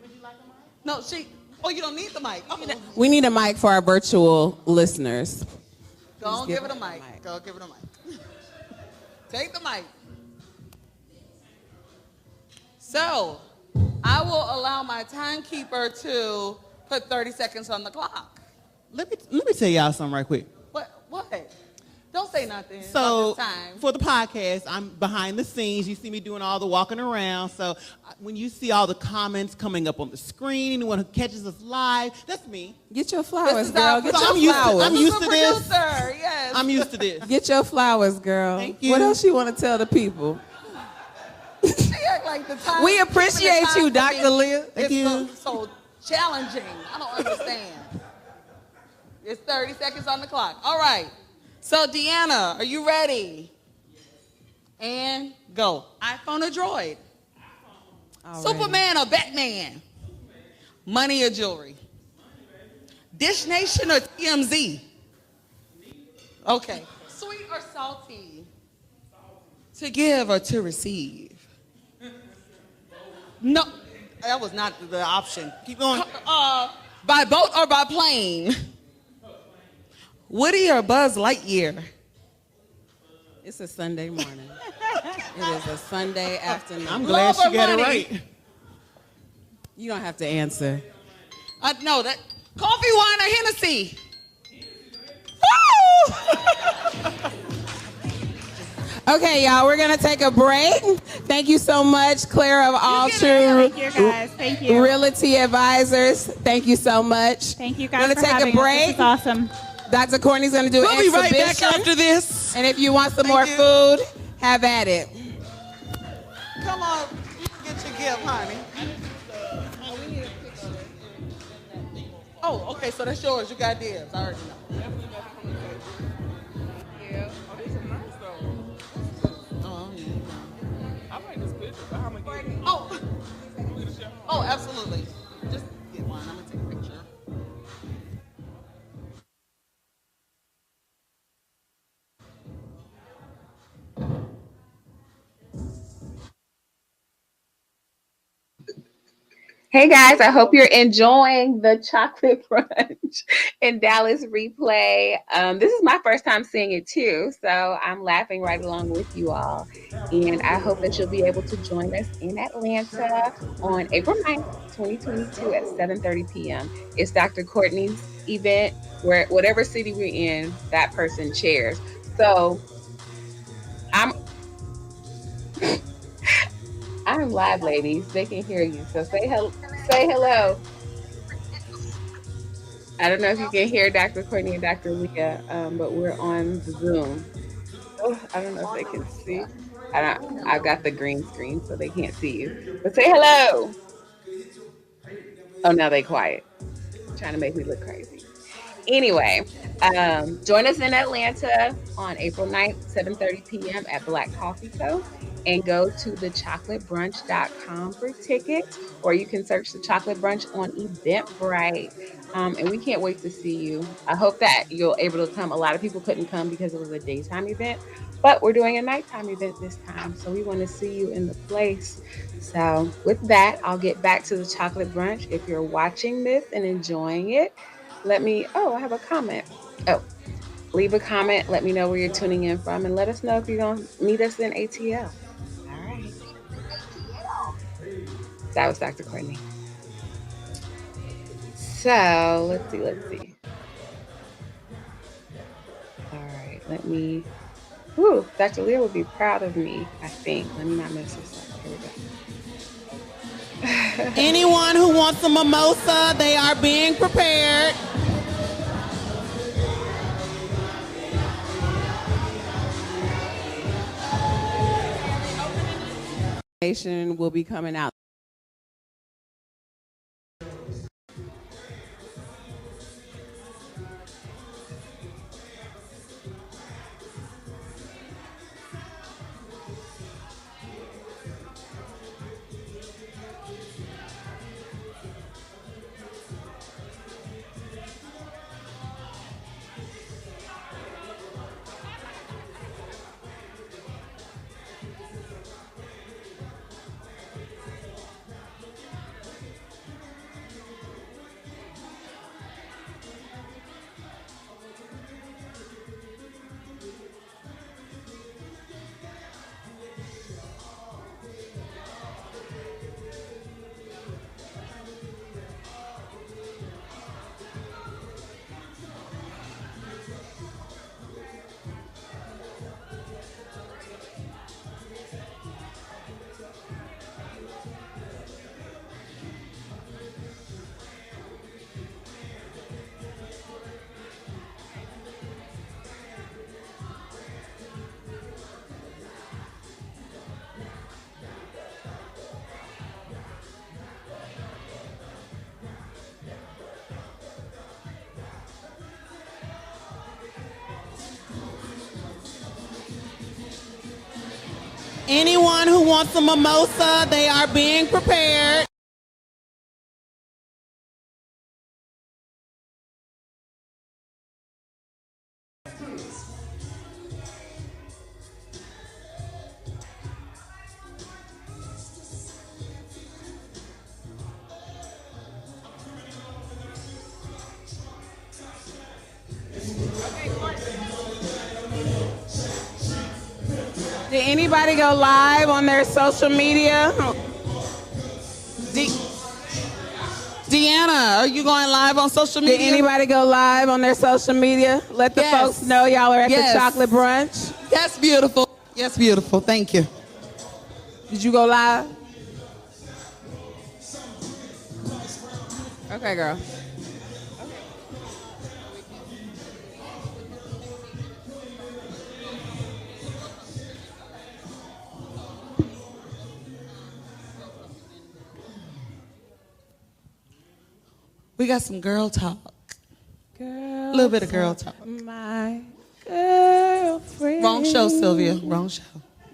Speaker 2: Would you like a mic? No, you don't need the mic. Oh.
Speaker 3: We need a mic for our virtual listeners.
Speaker 2: Go on, give it a mic. Go give it a mic. Take the mic. So, I will allow my timekeeper to put 30 seconds on the clock.
Speaker 4: Let me tell y'all something right quick.
Speaker 2: What? Don't say nothing.
Speaker 4: So,
Speaker 2: about this time.
Speaker 4: for the podcast, I'm behind the scenes. You see me doing all the walking around. So, when you see all the comments coming up on the screen, anyone who catches us live, that's me.
Speaker 3: Get your flowers, girl. Get your flowers.
Speaker 4: I'm used to this.
Speaker 2: Yes.
Speaker 4: I'm used to this.
Speaker 3: Get your flowers, girl.
Speaker 4: Thank you.
Speaker 3: What else you want to tell the people?
Speaker 2: She act like the time.
Speaker 3: We appreciate you, Dr. Leah.
Speaker 4: Thank you.
Speaker 2: So challenging. I don't understand. It's 30 seconds on the clock. All right. So, Deanna, are you ready? And go. iPhone or Droid? Superman or Batman? Money or jewelry? Dish Nation or TMZ? Okay. Sweet or salty? To give or to receive? No, that was not the option. Keep going. By boat or by plane? Woody or Buzz Lightyear?
Speaker 3: It's a Sunday morning. It is a Sunday afternoon.
Speaker 4: I'm glad she got it right.
Speaker 3: You don't have to answer.
Speaker 2: No, that coffee, wine, or Hennessy?
Speaker 3: Okay, y'all, we're going to take a break. Thank you so much, Claire of All True
Speaker 5: Thank you, guys. Thank you.
Speaker 3: Realty Advisors. Thank you so much.
Speaker 5: Thank you, guys,
Speaker 3: We're
Speaker 5: for
Speaker 3: take
Speaker 5: having
Speaker 3: a break.
Speaker 5: us. This is awesome.
Speaker 3: Dr. Courtney's going to do an
Speaker 2: We'll be
Speaker 3: exhibition.
Speaker 2: right back after this.
Speaker 3: And if you want some more food, have at it.
Speaker 2: Come on, get your gift, honey. Oh, okay, so that's yours. You got dibs. I already know.
Speaker 8: Yeah. Oh, these are nice though.
Speaker 2: Oh, yeah.
Speaker 8: I like this picture, but how am I getting it?
Speaker 2: Oh, absolutely. Just get one. I'm going to take a picture.
Speaker 1: Hey guys, I hope you're enjoying the Chocolate Brunch in Dallas replay. This is my first time seeing it too, so I'm laughing right along with you all. And I hope that you'll be able to join us in Atlanta on April 9th, 2022 at 7:30 p.m. It's Dr. Courtney's event where whatever city we're in, that person chairs. So I'm live, ladies. They can hear you. So say hello. Say hello. I don't know if you can hear Dr. Courtney and Dr. Leah, but we're on Zoom. Oh, I don't know if they can see. I've got the green screen, so they can't see you. But say hello. Oh, now they quiet. Trying to make me look crazy. Anyway, join us in Atlanta on April 9th, 7:30 p.m. at Black Coffee Co. And go to thechocolatebRunch.com for tickets, or you can search the Chocolate Brunch on Eventbrite. And we can't wait to see you. I hope that you're able to come. A lot of people couldn't come because it was a daytime event, but we're doing a nighttime event this time. So we want to see you in the place. So with that, I'll get back to the Chocolate Brunch. If you're watching this and enjoying it, I have a comment. Oh, leave a comment. Let me know where you're tuning in from and let us know if you're going to meet us in ATL. All right. That was Dr. Courtney. So let's see. All right, Dr. Leah would be proud of me, I think. Let me not mess this up. Here we go.
Speaker 4: Anyone who wants a mimosa, they are being prepared.
Speaker 3: Will be coming out.
Speaker 4: Anyone who wants a mimosa, they are being prepared.
Speaker 3: Did anybody go live on their social media?
Speaker 2: Deanna, are you going live on social media?
Speaker 3: Did anybody go live on their social media? Let the folks know y'all are at the Chocolate Brunch.
Speaker 2: Yes, beautiful. Yes, beautiful. Thank you.
Speaker 3: Did you go live? Okay, girl.
Speaker 2: We got some girl talk.
Speaker 3: Girl,
Speaker 2: A little bit of girl talk.
Speaker 3: My girlfriend.
Speaker 2: Wrong show, Sylvia. Wrong show.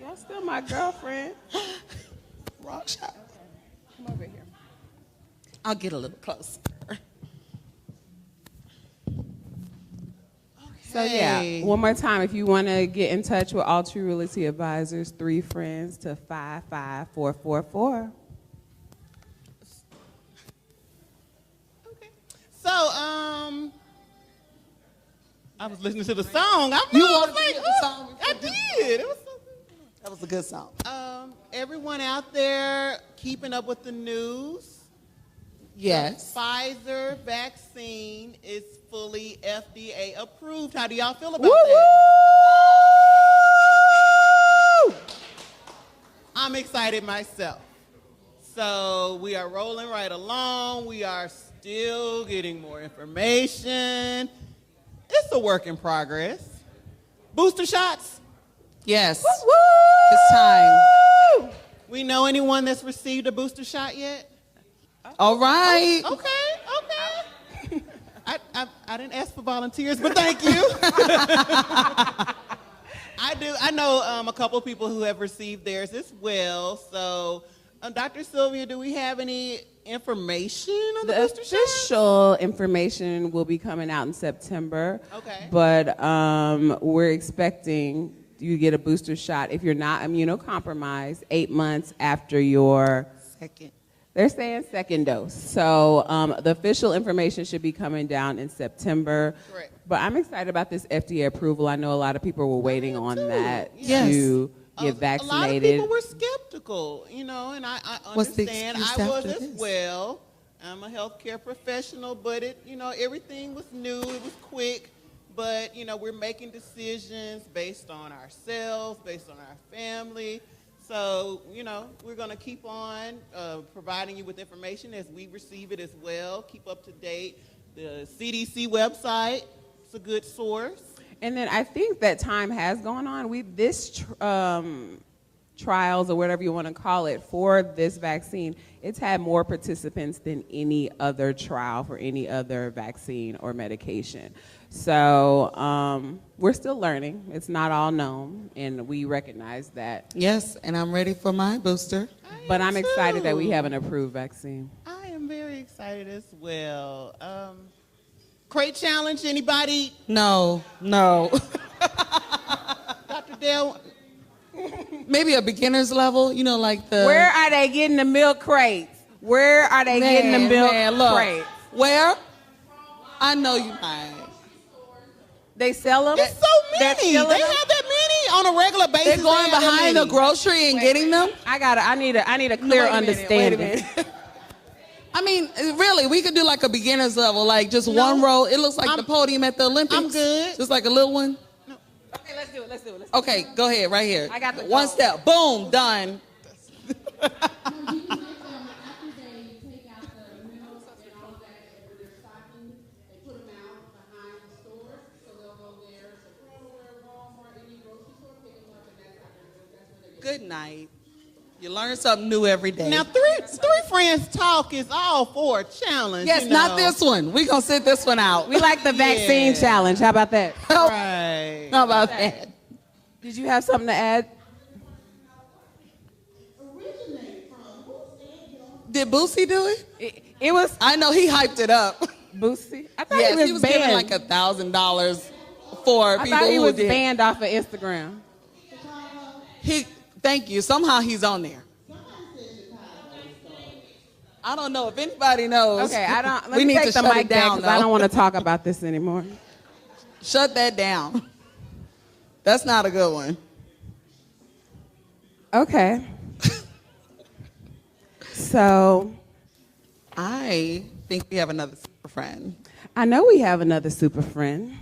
Speaker 3: Y'all still my girlfriend.
Speaker 2: Wrong show.
Speaker 3: Come over here.
Speaker 2: I'll get a little closer.
Speaker 3: So yeah, one more time, if you want to get in touch with All True Realty Advisors, 3 friends to 55444.
Speaker 4: So, I was listening to the song.
Speaker 2: You wanted to hear the song?
Speaker 4: I did. It was so good.
Speaker 2: That was a good song.
Speaker 4: Everyone out there keeping up with the news.
Speaker 2: Yes.
Speaker 4: The Pfizer vaccine is fully FDA approved. How do y'all feel about that? I'm excited myself. So we are rolling right along. We are still getting more information. It's a work in progress. Booster shots?
Speaker 2: Yes. It's time.
Speaker 4: We know anyone that's received a booster shot yet?
Speaker 2: All right.
Speaker 4: Okay. I didn't ask for volunteers, but thank you. I do. I know a couple of people who have received theirs as well. So, Dr. Sylvia, do we have any information on the booster shot?
Speaker 3: Official information will be coming out in September.
Speaker 4: Okay.
Speaker 3: But we're expecting you to get a booster shot if you're not immunocompromised 8 months after your
Speaker 4: Second.
Speaker 3: They're saying second dose. So the official information should be coming down in September.
Speaker 4: Correct.
Speaker 3: But I'm excited about this FDA approval. I know a lot of people were waiting on that
Speaker 4: Yes.
Speaker 3: to get vaccinated.
Speaker 4: A lot of people were skeptical, and I
Speaker 9: What's the
Speaker 4: understand.
Speaker 9: excuse
Speaker 4: I was
Speaker 9: after
Speaker 4: as
Speaker 9: this?
Speaker 4: well. I'm a healthcare professional, but everything was new. It was quick. But, we're making decisions based on ourselves, based on our family. So, we're going to keep on providing you with information as we receive it as well. Keep up to date. The CDC website is a good source.
Speaker 3: And then I think that time has gone on. Trials or whatever you want to call it for this vaccine, it's had more participants than any other trial for any other vaccine or medication. So we're still learning. It's not all known, and we recognize that.
Speaker 9: Yes, and I'm ready for my booster.
Speaker 3: But I'm excited that we have an approved vaccine.
Speaker 4: I am very excited as well. Crate challenge, anybody?
Speaker 9: No.
Speaker 4: Dr. Dale?
Speaker 9: Maybe a beginner's level, like the...
Speaker 3: Where are they getting the milk crates? Where are they getting the milk crates?
Speaker 9: Where? I know you might.
Speaker 3: They sell them?
Speaker 4: It's so many. They have that many on a regular basis.
Speaker 9: They're going
Speaker 4: They have that
Speaker 9: behind the
Speaker 4: many.
Speaker 9: grocery and getting them?
Speaker 3: I need a clear understanding.
Speaker 9: I mean, really, we could do like a beginner's level, like just one row. It looks like the podium at the Olympics.
Speaker 4: I'm good.
Speaker 9: Just like a little one.
Speaker 3: Okay, let's do it.
Speaker 9: Okay, go ahead, right here.
Speaker 3: I got the
Speaker 9: one
Speaker 3: goal.
Speaker 9: step. Boom, done. Good night. You learn something new every day.
Speaker 4: Now, three friends talk is all for a challenge.
Speaker 9: Yes, not this one. We're going to sit this one out.
Speaker 3: We like the vaccine challenge. How about that?
Speaker 4: Right.
Speaker 9: How about that?
Speaker 3: Did you have something to add?
Speaker 9: Did Boosie do it?
Speaker 3: It was
Speaker 9: I know he hyped it up.
Speaker 3: Boosie. I thought
Speaker 9: Yes,
Speaker 3: he was
Speaker 9: giving
Speaker 3: banned.
Speaker 9: like $1,000 for
Speaker 3: I
Speaker 9: people
Speaker 3: thought he
Speaker 9: who
Speaker 3: was
Speaker 9: did.
Speaker 3: banned off of Instagram.
Speaker 9: Thank you. Somehow he's on there. I don't know if anybody knows.
Speaker 3: Okay, I don't. Let
Speaker 9: we
Speaker 3: me
Speaker 9: need
Speaker 3: take
Speaker 9: to
Speaker 3: the
Speaker 9: shut
Speaker 3: mic
Speaker 9: it down.
Speaker 3: because I don't want to talk about this anymore.
Speaker 9: Shut that down. That's not a good one.
Speaker 3: Okay. So,
Speaker 9: I think we have another super friend.
Speaker 3: I know we have another super friend,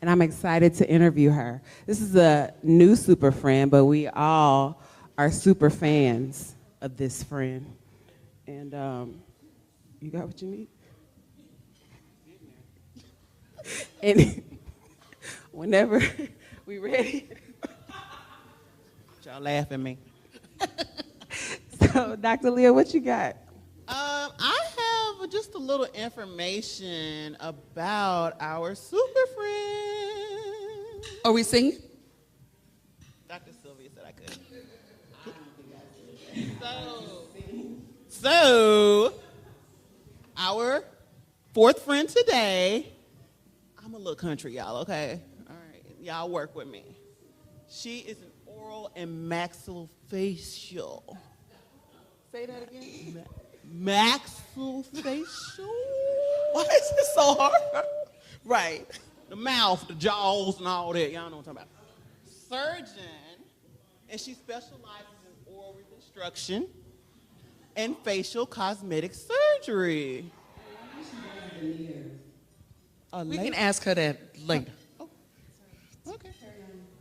Speaker 3: and I'm excited to interview her. This is a new super friend, but we all are super fans of this friend. And you got what you need? And whenever we ready.
Speaker 4: Y'all laugh at me.
Speaker 3: So, Dr. Leah, what you got?
Speaker 4: I have just a little information about our super friend.
Speaker 9: Are we singing?
Speaker 4: Dr. Sylvia said I could. So, our fourth friend today, I'm a little country, y'all, okay? All right, y'all work with me. She is an oral and maxillofacial.
Speaker 9: Say that again.
Speaker 4: Maxillofacial?
Speaker 9: Why is this so hard? Right.
Speaker 4: The mouth, the jaws, and all that. Y'all know what I'm talking about. Surgeon, and she specializes in oral reconstruction and facial cosmetic surgery.
Speaker 9: We can ask her that later.
Speaker 4: Okay.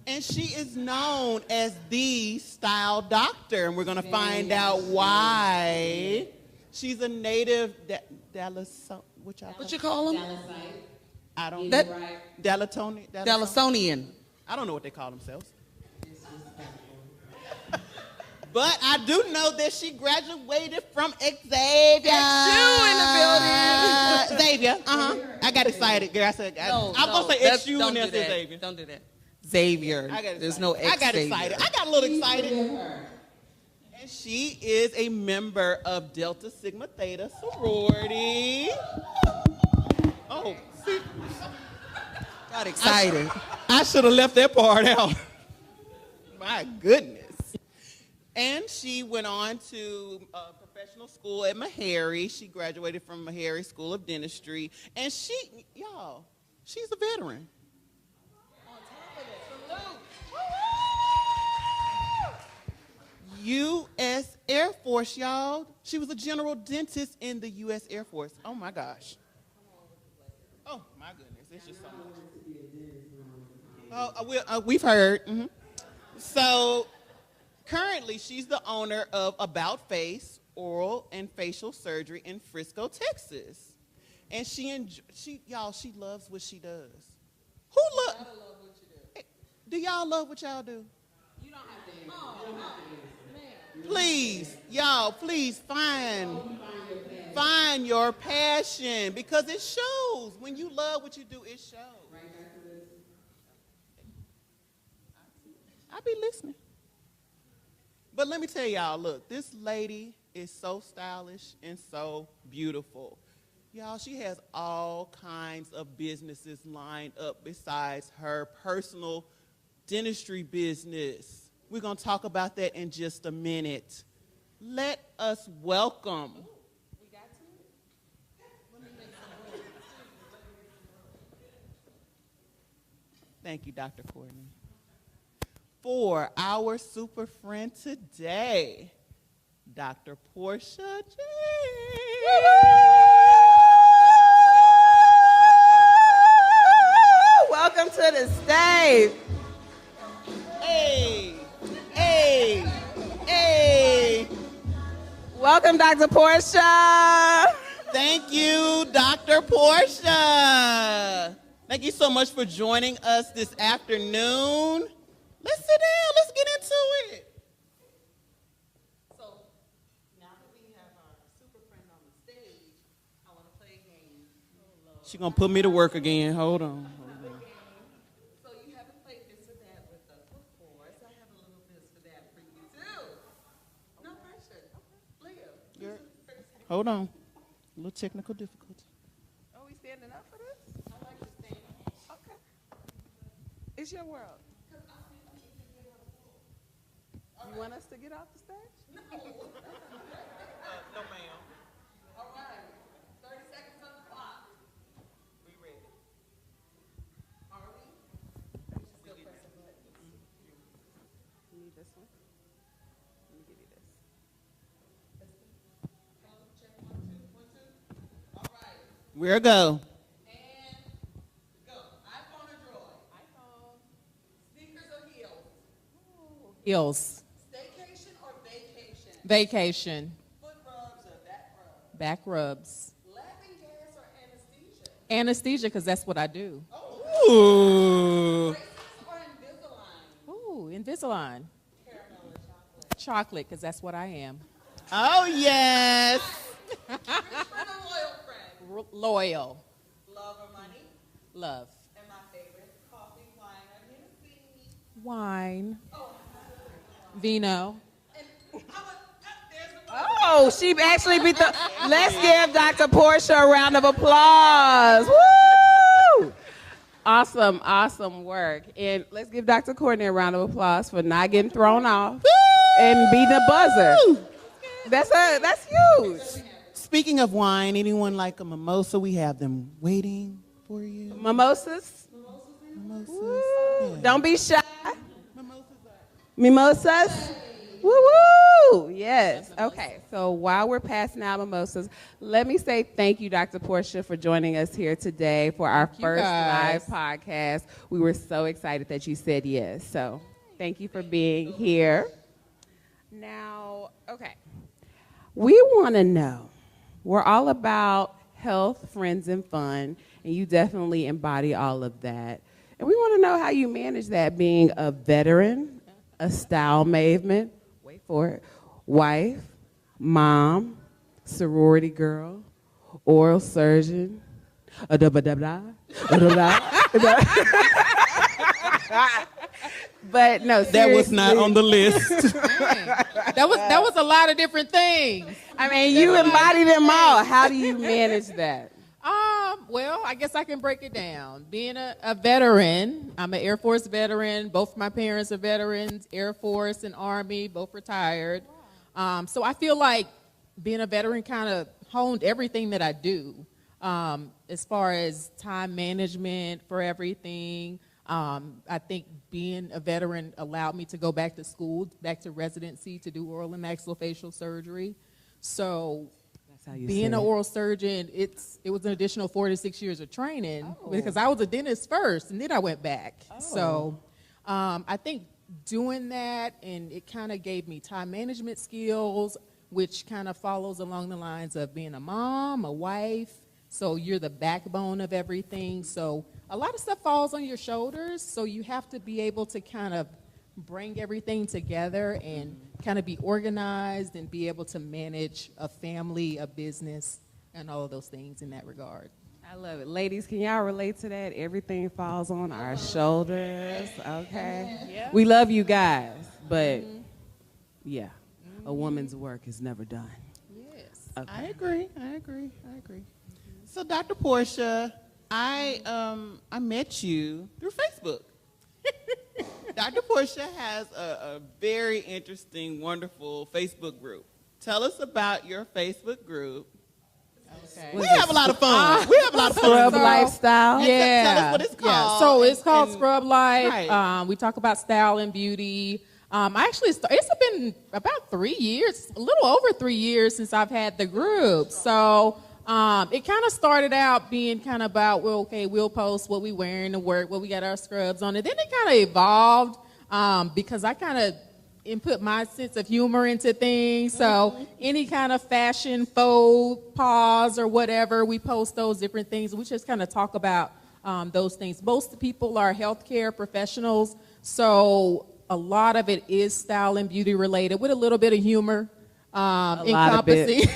Speaker 4: And she is known as the style doctor, and we're going to find out why. She's a native
Speaker 9: What you call him?
Speaker 4: I don't
Speaker 9: That-
Speaker 4: Dalatonian.
Speaker 9: Dallasonian.
Speaker 4: I don't know what they call themselves. But I do know that she graduated from Xavier.
Speaker 9: XU in the building.
Speaker 4: Xavier, I got excited, girl. I said, I'm going to say XU and then say Xavier.
Speaker 9: Don't do that. Xavier. There's no X.
Speaker 4: I got excited. I got a little excited. And she is a member of Delta Sigma Theta sorority. Oh, see.
Speaker 9: Got excited.
Speaker 4: I should have left that part out. My goodness. And she went on to professional school at Meharry. She graduated from Meharry School of Dentistry. And she's a veteran. U.S. Air Force, y'all. She was a general dentist in the U.S. Air Force. Oh, my gosh. Oh, my goodness. It's just so much. Oh, we've heard. Mm-hmm. So, currently, she's the owner of About Face Oral and Facial Surgery in Frisco, Texas. And she loves what she does. Who love what you do? Do y'all love what y'all do?
Speaker 3: You don't have to.
Speaker 4: Please, y'all, please find your passion because it shows. When you love what you do, it shows. I be listening. But let me tell y'all, look, this lady is so stylish and so beautiful. Y'all, she has all kinds of businesses lined up besides her personal dentistry business. We're going to talk about that in just a minute. Let us welcome. Thank you, Dr. Courtney. For our super friend today, Dr. Portia J.
Speaker 3: Welcome to the stage.
Speaker 4: Hey.
Speaker 3: Welcome, Dr. Portia.
Speaker 4: Thank you, Dr. Portia. Thank you so much for joining us this afternoon. Let's sit down. Let's get into it.
Speaker 9: So, now that we have our super friend on the stage, I want to play a game.
Speaker 4: She's going to put me to work again. Hold on.
Speaker 9: So you haven't played this or that with us before, so I have a little this for that for you too. No pressure. Leah.
Speaker 4: Hold on. A little technical difficulty.
Speaker 3: Are we standing up for this? I like to stand. Okay. It's your world. You want us to get off the stage?
Speaker 4: No, ma'am.
Speaker 3: All right. 30 seconds on the clock.
Speaker 4: We ready.
Speaker 3: Are we? Still pressing buttons. You need this one? Let me give you this. Check 1, 2, 1, 2. All right.
Speaker 4: Where go?
Speaker 3: And go. iPhone or Droid? iPhone. Sneakers or heels?
Speaker 10: Heels.
Speaker 3: Staycation or vacation?
Speaker 10: Vacation.
Speaker 3: Foot rubs or back rubs?
Speaker 10: Back rubs.
Speaker 3: Laughing gas or anesthesia?
Speaker 10: Anesthesia, because that's what I do.
Speaker 4: Ooh.
Speaker 3: Braces or Invisalign?
Speaker 10: Ooh, Invisalign.
Speaker 3: Caramel or chocolate?
Speaker 10: Chocolate, because that's what I am.
Speaker 4: Oh, yes.
Speaker 3: Rich friend or loyal friend?
Speaker 10: Loyal.
Speaker 3: Love or money?
Speaker 10: Love.
Speaker 3: And my favorite, coffee, wine, or Hennessy?
Speaker 10: Wine. Vino.
Speaker 3: Oh, she actually beat the. Let's give Dr. Portia a round of applause. Woo! Awesome, awesome work. And let's give Dr. Courtney a round of applause for not getting thrown off and beating the buzzer. That's huge.
Speaker 4: Speaking of wine, anyone like a mimosa? We have them waiting for you.
Speaker 3: Mimosas?
Speaker 4: Mimosas.
Speaker 3: Woo.
Speaker 4: Yeah.
Speaker 3: Don't be shy.
Speaker 4: Mimosas.
Speaker 3: Mimosas? Woo woo! Yes. Okay. So while we're passing out mimosas, let me say thank you, Dr. Portia, for joining us here today for our first live podcast. We were so excited that you said yes. So thank you for being here. Now, okay. We want to know. We're all about health, friends, and fun, and you definitely embody all of that. And we want to know how you manage that being a veteran, a style maven, wait for it. Wife, mom, sorority girl, oral surgeon, a da ba da da, a da da. But no, seriously.
Speaker 4: That was not on the list.
Speaker 10: That was a lot of different things.
Speaker 3: I mean, you embody them all. How do you manage that?
Speaker 10: Well, I guess I can break it down. Being a veteran, I'm an Air Force veteran. Both my parents are veterans, Air Force and Army, both retired. So I feel like being a veteran kind of honed everything that I do, as far as time management for everything. I think being a veteran allowed me to go back to school, back to residency to do oral and maxillofacial surgery. So being an oral surgeon, it was an additional 4 to 6 years of training because I was a dentist first and then I went back. So I think doing that, and it kind of gave me time management skills, which kind of follows along the lines of being a mom, a wife. So you're the backbone of everything. So a lot of stuff falls on your shoulders. So you have to be able to kind of bring everything together and kind of be organized and be able to manage a family, a business, and all of those things in that regard.
Speaker 3: I love it. Ladies, can y'all relate to that? Everything falls on our shoulders, okay?
Speaker 10: Yeah.
Speaker 3: We love you guys, but yeah, a woman's work is never done.
Speaker 10: Yes.
Speaker 3: Okay.
Speaker 4: I agree. So, Dr. Portia, I met you through Facebook. Dr. Portia has a very interesting, wonderful Facebook group. Tell us about your Facebook group.
Speaker 10: Okay.
Speaker 4: We have a lot of fun. We have a lot of fun.
Speaker 3: Scrub lifestyle.
Speaker 10: Yeah.
Speaker 4: Tell us what it's called.
Speaker 10: Yeah. So it's called
Speaker 4: And-
Speaker 10: Scrub Life.
Speaker 4: Right.
Speaker 10: We talk about style and beauty. It's been about 3 years, a little over 3 years since I've had the group. So it kind of started out being kind of about, well, okay, we'll post what we wearing to work, what we got our scrubs on. And then it kind of evolved because I kind of input my sense of humor into things. So any kind of fashion faux pas or whatever, we post those different things. We just kind of talk about those things. Most people are healthcare professionals, so a lot of it is style and beauty related with a little bit of humor, encompassing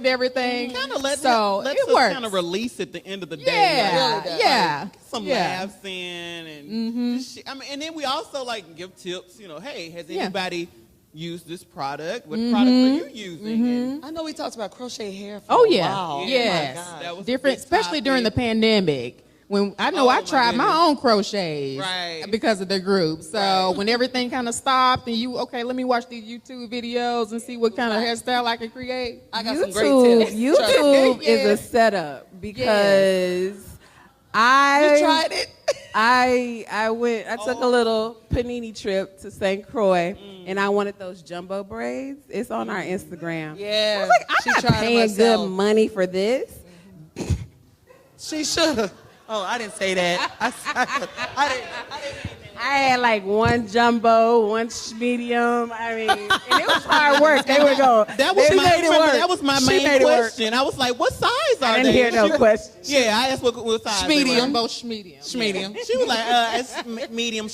Speaker 10: everything.
Speaker 4: Kind of lets
Speaker 10: so
Speaker 4: us
Speaker 10: it works.
Speaker 4: kind of release at the end of the day.
Speaker 10: Yeah,
Speaker 4: Like, really
Speaker 10: yeah,
Speaker 4: like, some
Speaker 10: yeah.
Speaker 4: laughs in and and then we also like give tips. You know, hey, has anybody used this product? What product are you using? And
Speaker 9: I know we talked about crochet hair for
Speaker 10: Oh
Speaker 9: a
Speaker 10: yeah,
Speaker 9: while.
Speaker 10: yes,
Speaker 9: Oh my God.
Speaker 4: That was a
Speaker 10: different,
Speaker 4: big
Speaker 10: especially during the
Speaker 4: topic.
Speaker 10: pandemic. When I know
Speaker 4: Oh,
Speaker 10: I
Speaker 4: my
Speaker 10: tried my
Speaker 4: goodness.
Speaker 10: own crochets
Speaker 4: Right.
Speaker 10: because of the group. So when everything kind of stopped and let me watch these YouTube videos and see what kind of hairstyle I can create.
Speaker 9: I got some great tips.
Speaker 3: YouTube
Speaker 10: Yeah.
Speaker 3: is a setup because I
Speaker 9: You tried it?
Speaker 3: I took a little panini trip to St. Croix and I wanted those jumbo braids. It's on our Instagram.
Speaker 9: Yeah.
Speaker 3: I was like,
Speaker 9: she
Speaker 3: I'm not
Speaker 9: tried it
Speaker 3: paying
Speaker 9: herself.
Speaker 3: good money for this.
Speaker 9: She should have. Oh, I didn't say that. I didn't.
Speaker 3: I had like one jumbo, one medium. I mean, and it was hard work. They were going.
Speaker 4: That was
Speaker 3: they
Speaker 4: my
Speaker 3: made it work.
Speaker 4: that was my
Speaker 3: She
Speaker 4: main
Speaker 3: made it work.
Speaker 4: question. I was like, what size are
Speaker 3: I
Speaker 4: they?
Speaker 3: didn't hear no question.
Speaker 4: Yeah, I asked what size. they were.
Speaker 9: Medium.
Speaker 10: Both medium.
Speaker 9: Medium.
Speaker 4: She was like, it's medium,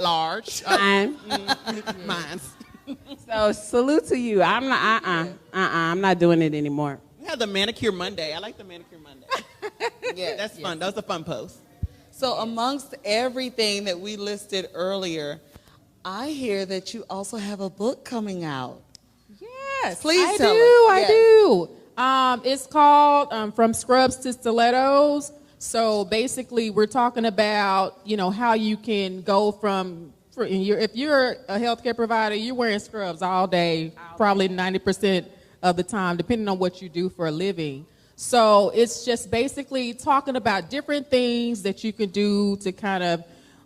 Speaker 4: large.
Speaker 3: Fine.
Speaker 4: Mine.
Speaker 3: So salute to you. I'm not. I'm not doing it anymore.
Speaker 4: We had the manicure Monday. I like the manicure Monday. Yeah, that's fun. That was a fun post.
Speaker 9: So amongst everything that we listed earlier, I hear that you also have a book coming out.
Speaker 10: Yes,
Speaker 9: Please
Speaker 10: I
Speaker 9: tell
Speaker 10: do.
Speaker 9: us.
Speaker 10: I
Speaker 9: Yes.
Speaker 10: do. It's called From Scrubs to Stilettos. So basically, we're talking about how you can go if you're a healthcare provider, you're wearing scrubs all day, probably 90% of the time, depending on what you do for a living. So it's just basically talking about different things that you can do to kind of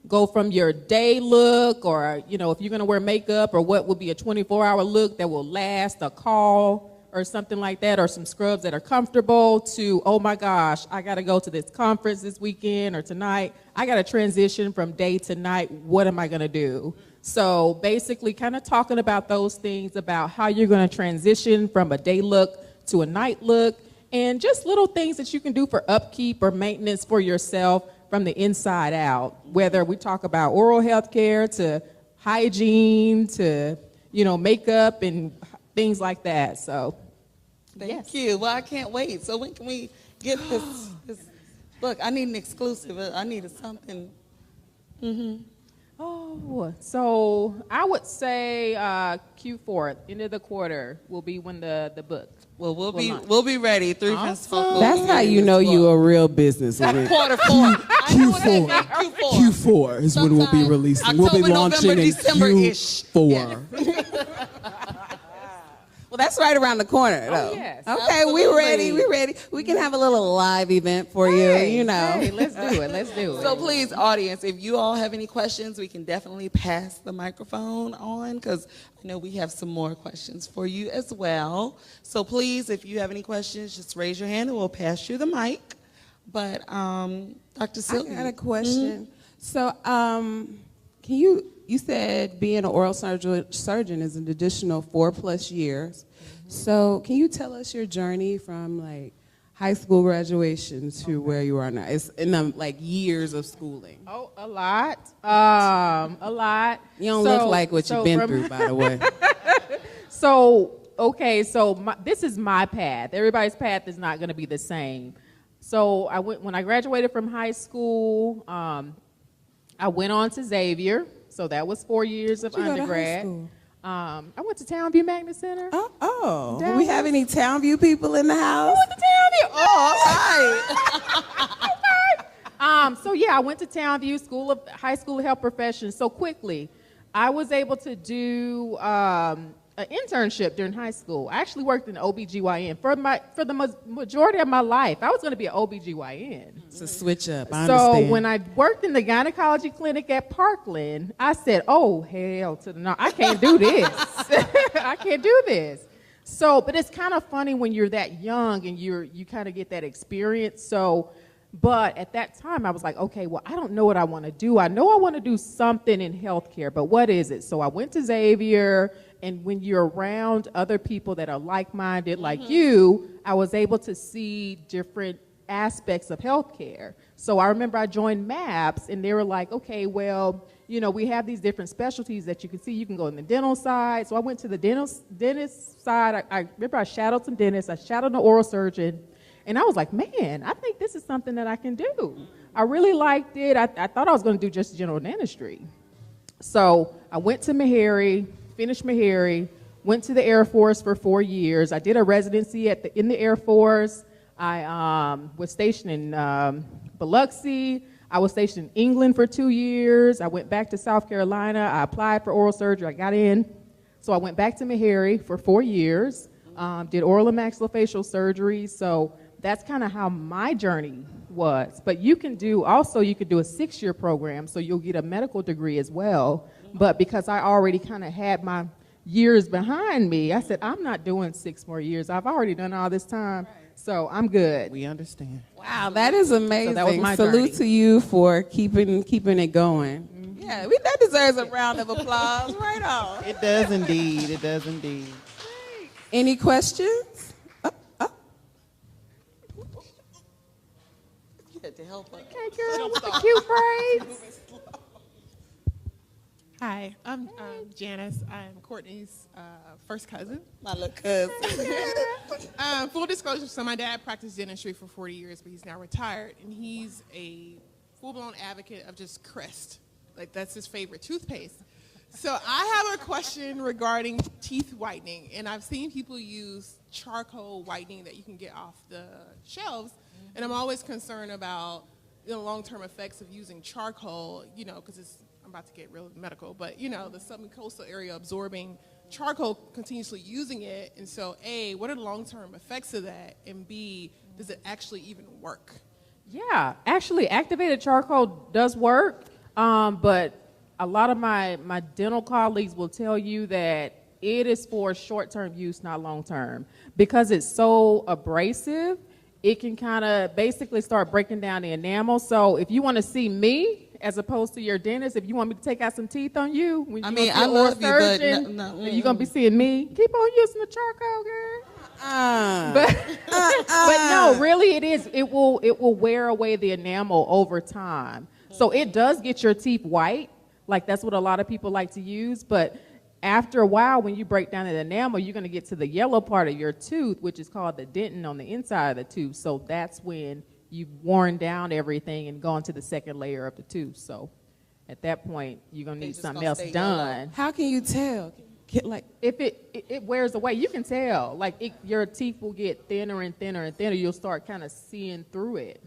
Speaker 10: go from your day look, or if you're going to wear makeup, or what would be a 24-hour look that will last, a call or something like that, or some scrubs that are comfortable, to, oh my gosh, I got to go to this conference this weekend or tonight. I got to transition from day to night. What am I going to do? So basically kind of talking about those things, about how you're going to transition from a day look to a night look, and just little things that you can do for upkeep or maintenance for yourself from the inside out, whether we talk about oral health care to hygiene to, makeup and things like that. So,
Speaker 9: Thank you. Well, I can't wait. So when can we get this book? I need an exclusive. I needed something.
Speaker 10: Oh, so I would say Q4, end of the quarter, will be when the book.
Speaker 9: Well, we'll be ready. Three Friends Talk. will
Speaker 8: That's
Speaker 9: be
Speaker 8: how
Speaker 9: ready
Speaker 8: you
Speaker 9: as
Speaker 8: know
Speaker 9: well.
Speaker 8: you a real businesswoman.
Speaker 9: Quarter four. I know what I mean. Q4.
Speaker 8: Q4 is when we'll be
Speaker 9: Sometime
Speaker 8: releasing. We'll be
Speaker 9: October,
Speaker 8: launching
Speaker 9: November,
Speaker 8: in
Speaker 9: December-ish.
Speaker 8: Q4.
Speaker 3: Well, that's right around the corner, though.
Speaker 10: yes.
Speaker 3: Okay, we ready. We ready. We can have a little live event for you.
Speaker 10: Hey, let's do it. Let's do it.
Speaker 9: So please, audience, if you all have any questions, we can definitely pass the microphone on because I know we have some more questions for you as well. So please, if you have any questions, just raise your hand and we'll pass you the mic. But Dr. Sylvia.
Speaker 3: I got a question. So, you said being an oral surgeon is an additional 4+ years. So can you tell us your journey from like high school graduation to where you are now? It's in the years of schooling.
Speaker 10: Oh, a lot. A lot.
Speaker 3: You don't look like what you've been through, by the way.
Speaker 10: This is my path. Everybody's path is not going to be the same. So when I graduated from high school, I went on to Xavier. So that was 4 years of undergrad. I went to Townview Magnet Center.
Speaker 3: Oh. Do we have any Townview people in the house?
Speaker 10: I went to Townview. Oh, all right. I went to Townview High School of Health Professions. So quickly, I was able to do an internship during high school. I actually worked in OBGYN for the majority of my life. I was going to be an OBGYN.
Speaker 3: It's a switch up, I understand.
Speaker 10: So when I worked in the gynecology clinic at Parkland, I said, oh, hell to the no, I can't do this. I can't do this. So, but it's kind of funny when you're that young and you kind of get that experience. But at that time, I was like, okay, well, I don't know what I want to do. I know I want to do something in healthcare, but what is it? So I went to Xavier, and when you're around other people that are like-minded like you, I was able to see different aspects of healthcare. So I remember I joined MAPS, and they were like, okay, well, we have these different specialties that you can see. You can go on the dental side. So I went to the dentist side. I remember I shadowed some dentists. I shadowed an oral surgeon. And I was like, man, I think this is something that I can do. I really liked it. I thought I was going to do just general dentistry. So I went to Meharry, finished Meharry, went to the Air Force for 4 years. I did a residency in the Air Force. I was stationed in Biloxi. I was stationed in England for 2 years. I went back to South Carolina. I applied for oral surgery. I got in. So I went back to Meharry for 4 years, did oral and maxillofacial surgery. So that's kind of how my journey was. But you could do a 6-year program, so you'll get a medical degree as well. But because I already kind of had my years behind me, I said, I'm not doing 6 more years. I've already done all this time, so I'm good.
Speaker 8: We understand.
Speaker 3: Wow, that is amazing.
Speaker 10: So that was my
Speaker 3: Salute
Speaker 10: journey.
Speaker 3: to you for keeping it going. Mm-hmm. Yeah, that deserves a round of applause. Right on.
Speaker 4: It does indeed. It does indeed.
Speaker 3: Any questions?
Speaker 9: To help us.
Speaker 10: Okay, girl, with the cute braids.
Speaker 11: Hi, I'm Janice. I'm Courtney's first cousin.
Speaker 9: My little cousin.
Speaker 11: Full disclosure, so my dad practiced dentistry for 40 years, but he's now retired, and he's a full-blown advocate of just Crest. Like, that's his favorite toothpaste. So I have a question regarding teeth whitening, and I've seen people use charcoal whitening that you can get off the shelves, and I'm always concerned about the long-term effects of using charcoal, because I'm about to get real medical, but the submucosal area absorbing charcoal, continuously using it, and so A, what are the long-term effects of that, and B, does it actually even work?
Speaker 10: Yeah, actually, activated charcoal does work, but a lot of my dental colleagues will tell you that it is for short-term use, not long-term, because it's so abrasive. It can kind of basically start breaking down the enamel. So if you want to see me, as opposed to your dentist, if you want me to take out some teeth on you, when you
Speaker 9: I love you, but
Speaker 10: then you're going to be seeing me. Keep on using the charcoal, girl. But no, really it is. It will wear away the enamel over time. So it does get your teeth white. Like, that's what a lot of people like to use. But after a while, when you break down the enamel, you're going to get to the yellow part of your tooth, which is called the dentin on the inside of the tooth. So that's when you've worn down everything and gone to the second layer of the tooth. So at that point, you're going to need something else done.
Speaker 3: How can you tell?
Speaker 10: If it wears away, you can tell. Like your teeth will get thinner and thinner and thinner. You'll start kind of seeing through it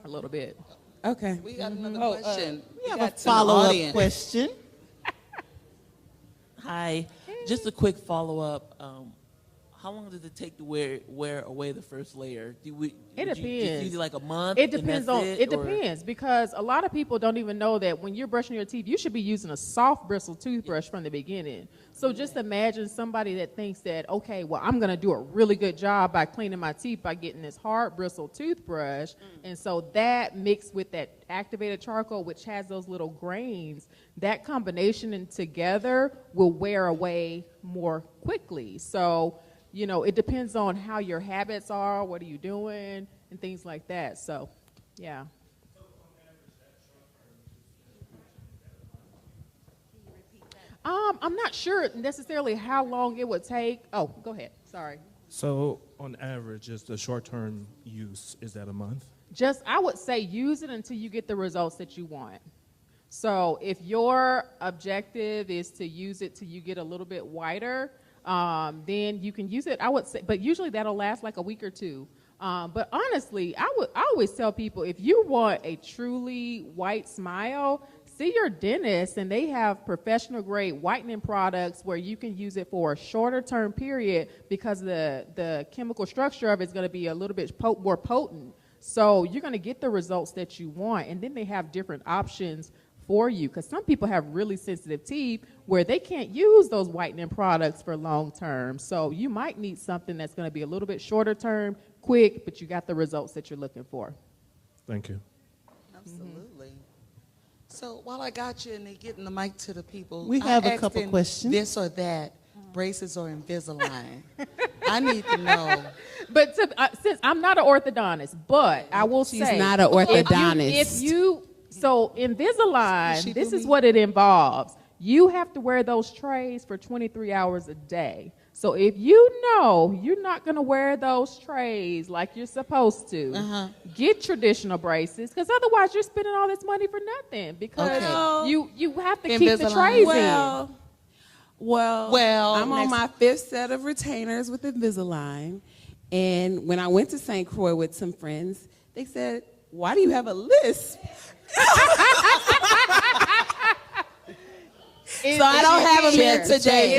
Speaker 10: a little bit.
Speaker 3: Okay.
Speaker 9: We got another question.
Speaker 4: We have a follow-up question.
Speaker 12: Hi. Just a quick follow-up. How long does it take to wear away the first layer?
Speaker 10: It depends.
Speaker 12: Just use it like a month?
Speaker 10: It depends on.
Speaker 12: It
Speaker 10: depends because a lot of people don't even know that when you're brushing your teeth, you should be using a soft bristle toothbrush from the beginning. So just imagine somebody that thinks that, okay, well, I'm going to do a really good job by cleaning my teeth by getting this hard bristle toothbrush, and so that mixed with that activated charcoal, which has those little grains, that combination and together will wear away more quickly. So it depends on how your habits are, what are you doing, and things like that. So, yeah. I'm not sure necessarily how long it would take. Oh, go ahead. Sorry.
Speaker 13: So, on average, is the short-term use, is that a month?
Speaker 10: I would say use it until you get the results that you want. So, if your objective is to use it till you get a little bit whiter, then you can use it, I would say, but usually that'll last like a week or two. But honestly, I always tell people, if you want a truly white smile, see your dentist, and they have professional grade whitening products where you can use it for a shorter term period because the chemical structure of it is going to be a little bit more potent. So you're going to get the results that you want, and then they have different options for you, because some people have really sensitive teeth where they can't use those whitening products for long term. So you might need something that's going to be a little bit shorter term, quick, but you got the results that you're looking for.
Speaker 13: Thank you.
Speaker 9: Absolutely. So while I got you and they getting the mic to the people,
Speaker 4: We have a couple questions.
Speaker 9: This or that, braces or Invisalign. I need to know.
Speaker 10: But since I'm not an orthodontist, but I will say
Speaker 3: She's not an orthodontist. So Invisalign,
Speaker 10: this is what it involves. You have to wear those trays for 23 hours a day. So if you know you're not going to wear those trays like you're supposed to, get traditional braces, because otherwise you're spending all this money for nothing, because you have to keep the trays in.
Speaker 3: Well, I'm on my 5th set of retainers with Invisalign, and when I went to St. Croix with some friends, they said, "Why do you have a lisp?" So I don't have them here today.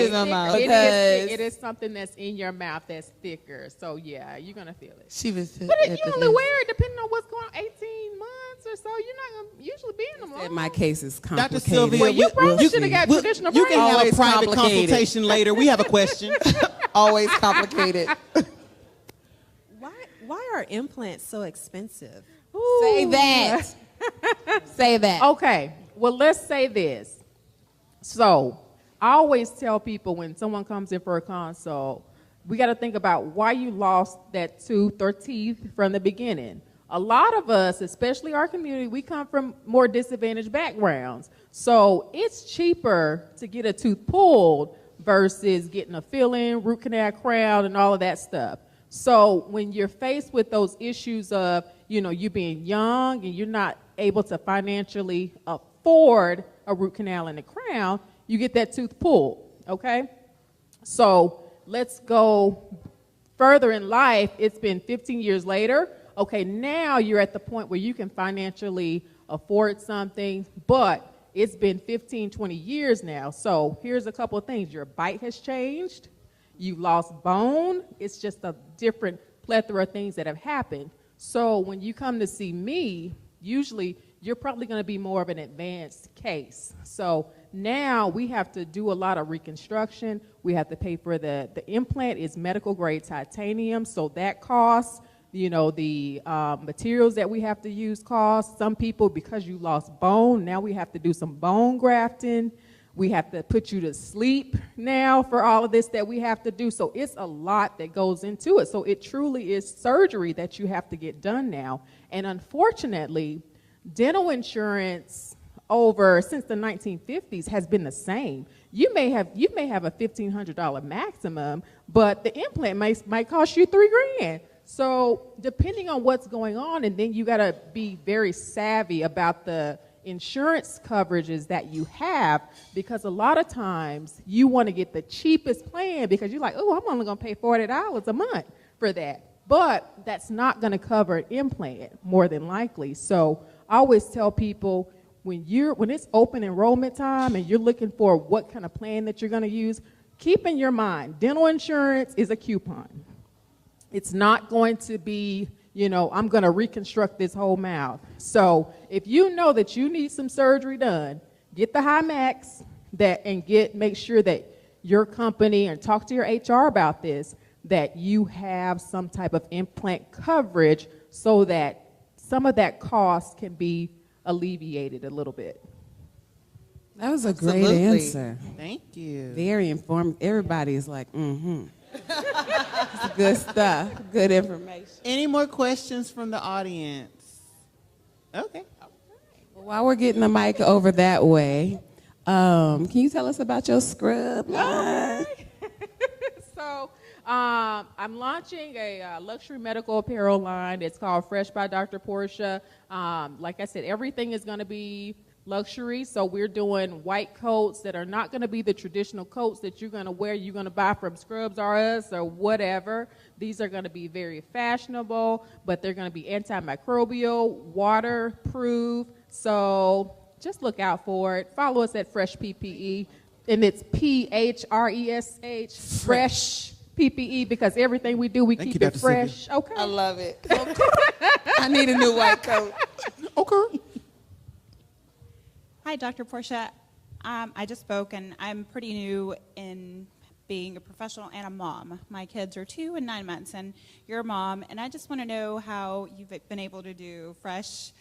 Speaker 10: It is something that's in your mouth that's thicker. So yeah, you're gonna feel it.
Speaker 3: She was.
Speaker 10: But you only wear it depending on what's going on, 18 months or so. You're not gonna usually be in them long.
Speaker 3: My case is complicated.
Speaker 4: Dr. Sylvia,
Speaker 10: well, you probably should have got traditional
Speaker 4: You
Speaker 10: braces.
Speaker 4: can have a private consultation later. We have a question.
Speaker 3: Always complicated.
Speaker 14: Why are implants so expensive?
Speaker 10: Ooh.
Speaker 3: Say that. Say that.
Speaker 10: Okay. Well, let's say this. So I always tell people when someone comes in for a consult, we got to think about why you lost that tooth or teeth from the beginning. A lot of us, especially our community, we come from more disadvantaged backgrounds. So it's cheaper to get a tooth pulled versus getting a fill-in, root canal, crown, and all of that stuff. So when you're faced with those issues of, you being young and you're not able to financially afford a root canal and a crown, you get that tooth pulled, okay? So let's go further in life. It's been 15 years later. Okay, now you're at the point where you can financially afford something, but it's been 15, 20 years now. So here's a couple of things. Your bite has changed. You lost bone. It's just a different plethora of things that have happened. So when you come to see me, usually you're probably going to be more of an advanced case. So now we have to do a lot of reconstruction. We have to pay for the implant is medical grade titanium, so that costs. The materials that we have to use cost. Some people, because you lost bone, now we have to do some bone grafting. We have to put you to sleep now for all of this that we have to do. So it's a lot that goes into it. So it truly is surgery that you have to get done now. And unfortunately, dental insurance
Speaker 6: since the 1950s has been the same. You may have a $1,500 maximum, but the implant might cost you $3,000. So depending on what's going on, and then you got to be very savvy about the insurance coverages that you have, because a lot of times you want to get the cheapest plan because you're like, oh, I'm only going to pay $40 a month for that. But that's not going to cover an implant more than likely. So I always tell people, when it's open enrollment time and you're looking for what kind of plan that you're going to use, keep in your mind, dental insurance is a coupon. It's not going to be, I'm going to reconstruct this whole mouth. So if you know that you need some surgery done, get the high max make sure that your company, and talk to your HR about this, that you have some type of implant coverage so that some of that cost can be alleviated a little bit.
Speaker 3: That was a
Speaker 9: Absolutely.
Speaker 3: great answer.
Speaker 9: Thank you.
Speaker 3: Very informative. Everybody is like, It's good stuff. Good information.
Speaker 9: Any more questions from the audience? Okay.
Speaker 3: Well, while we're getting the mic over that way, can you tell us about your scrub line?
Speaker 6: So I'm launching a luxury medical apparel line. It's called Fresh by Dr. Portia. Like I said, everything is going to be luxury. So we're doing white coats that are not going to be the traditional coats that you're going to wear, you're going to buy from Scrubs R Us or whatever. These are going to be very fashionable, but they're going to be antimicrobial, waterproof. So just look out for it. Follow us at Fresh PPE, and it's PHRESH, Fresh PPE, because everything we do, we keep it fresh. Okay.
Speaker 9: I love it. I need a new white coat.
Speaker 6: Okay.
Speaker 5: Hi, Dr. Portia. I just spoke, and I'm pretty new in being a professional and a mom. My kids are 2 and 9 months, and you're a mom, and I just want to know how you've been able to do Fresh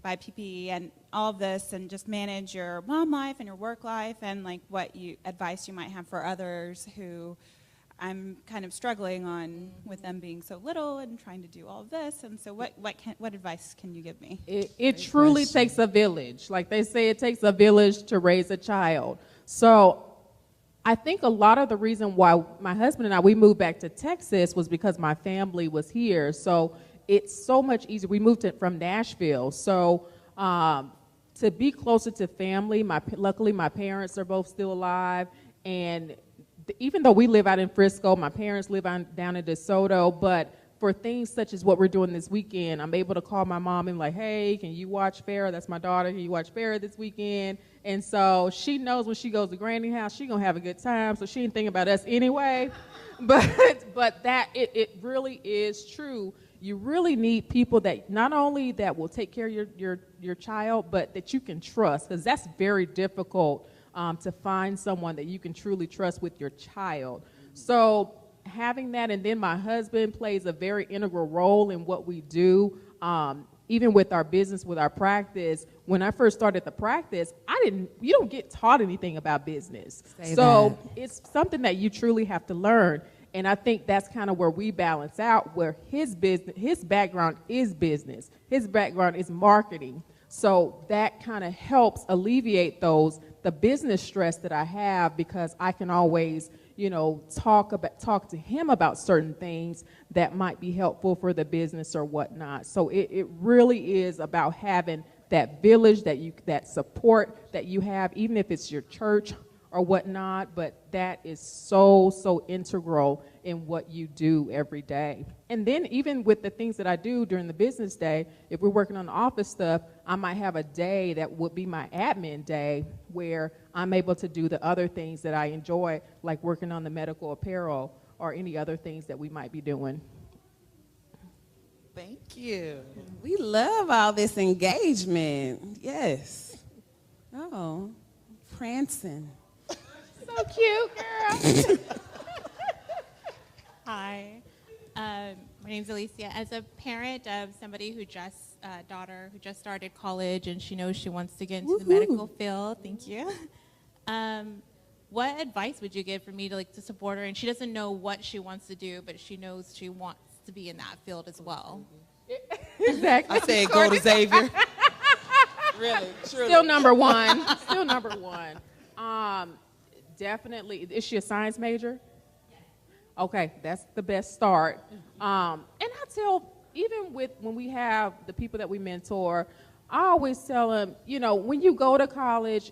Speaker 5: by PPE and all of this, and just manage your mom life and your work life, and like what advice you might have for others who I'm kind of struggling on with them being so little and trying to do all of this. And so what advice can you give me?
Speaker 6: It truly takes a village. Like they say, it takes a village to raise a child. So I think a lot of the reason why my husband and we moved back to Texas was because my family was here. So it's so much easier. We moved from Nashville. So to be closer to family, luckily my parents are both still alive. And even though we live out in Frisco, my parents live down in DeSoto, but for things such as what we're doing this weekend, I'm able to call my mom and like, hey, can you watch Farrah? That's my daughter. Can you watch Farrah this weekend? And so she knows when she goes to Granny's house, she's going to have a good time, so she ain't thinking about us anyway. But that, it really is true. You really need people that not only that will take care of your child, but that you can trust, because that's very difficult to find someone that you can truly trust with your child. So having that, and then my husband plays a very integral role in what we do, even with our business, with our practice. When I first started the practice, you don't get taught anything about business. It's something that you truly have to learn. And I think that's kind of where we balance out, where his background is business. His background is marketing. So that kind of helps alleviate the business stress that I have, because I can always, talk to him about certain things that might be helpful for the business or whatnot. So it really is about having that village, that support that you have, even if it's your church or whatnot, but that is so integral in what you do every day. And then even with the things that I do during the business day, if we're working on the office stuff, I might have a day that would be my admin day where I'm able to do the other things that I enjoy, like working on the medical apparel or any other things that we might be doing.
Speaker 9: Thank you.
Speaker 3: We love all this engagement. Yes. Oh, prancing.
Speaker 5: So cute, girl. Hi. My name's Alicia. As a parent of somebody daughter who just started college and she knows she wants to get into the medical field, thank you. What advice would you give for me to support her? And she doesn't know what she wants to do, but she knows she wants to be in that field as well.
Speaker 6: Exactly.
Speaker 9: I said go to Xavier. Really, truly.
Speaker 10: Still number one. Still number one. Definitely. Is she a science major? Okay, that's the best start. And I tell, even when we have the people that we mentor, I always tell them, when you go to college,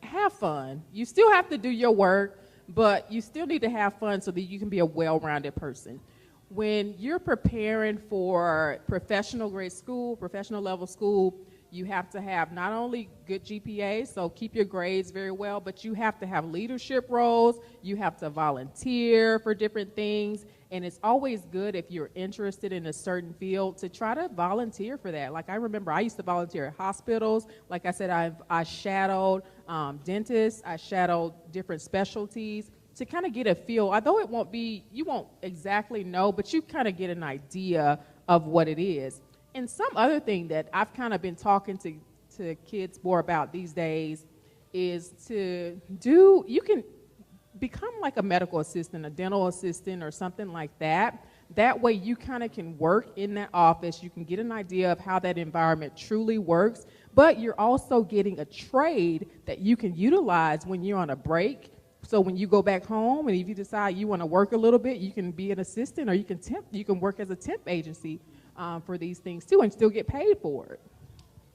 Speaker 10: have fun. You still have to do your work, but you still need to have fun so that you can be a well-rounded person. When you're preparing for professional grade school, professional level school, you have to have not only good GPA, so keep your grades very well, but you have to have leadership roles. You have to volunteer for different things. And it's always good if you're interested in a certain field to try to volunteer for that. Like I remember I used to volunteer at hospitals. Like I said, I shadowed dentists. I shadowed different specialties to kind of get a feel. Although you won't exactly know, but you kind of get an idea of what it is. And some other thing that I've kind of been talking to kids more about these days is you can become like a medical assistant, a dental assistant or something like that. That way you kind of can work in that office. You can get an idea of how that environment truly works, but you're also getting a trade that you can utilize when you're on a break. So when you go back home and if you decide you want to work a little bit, you can be an assistant or you can work as a temp agency for these things too and still get paid for it.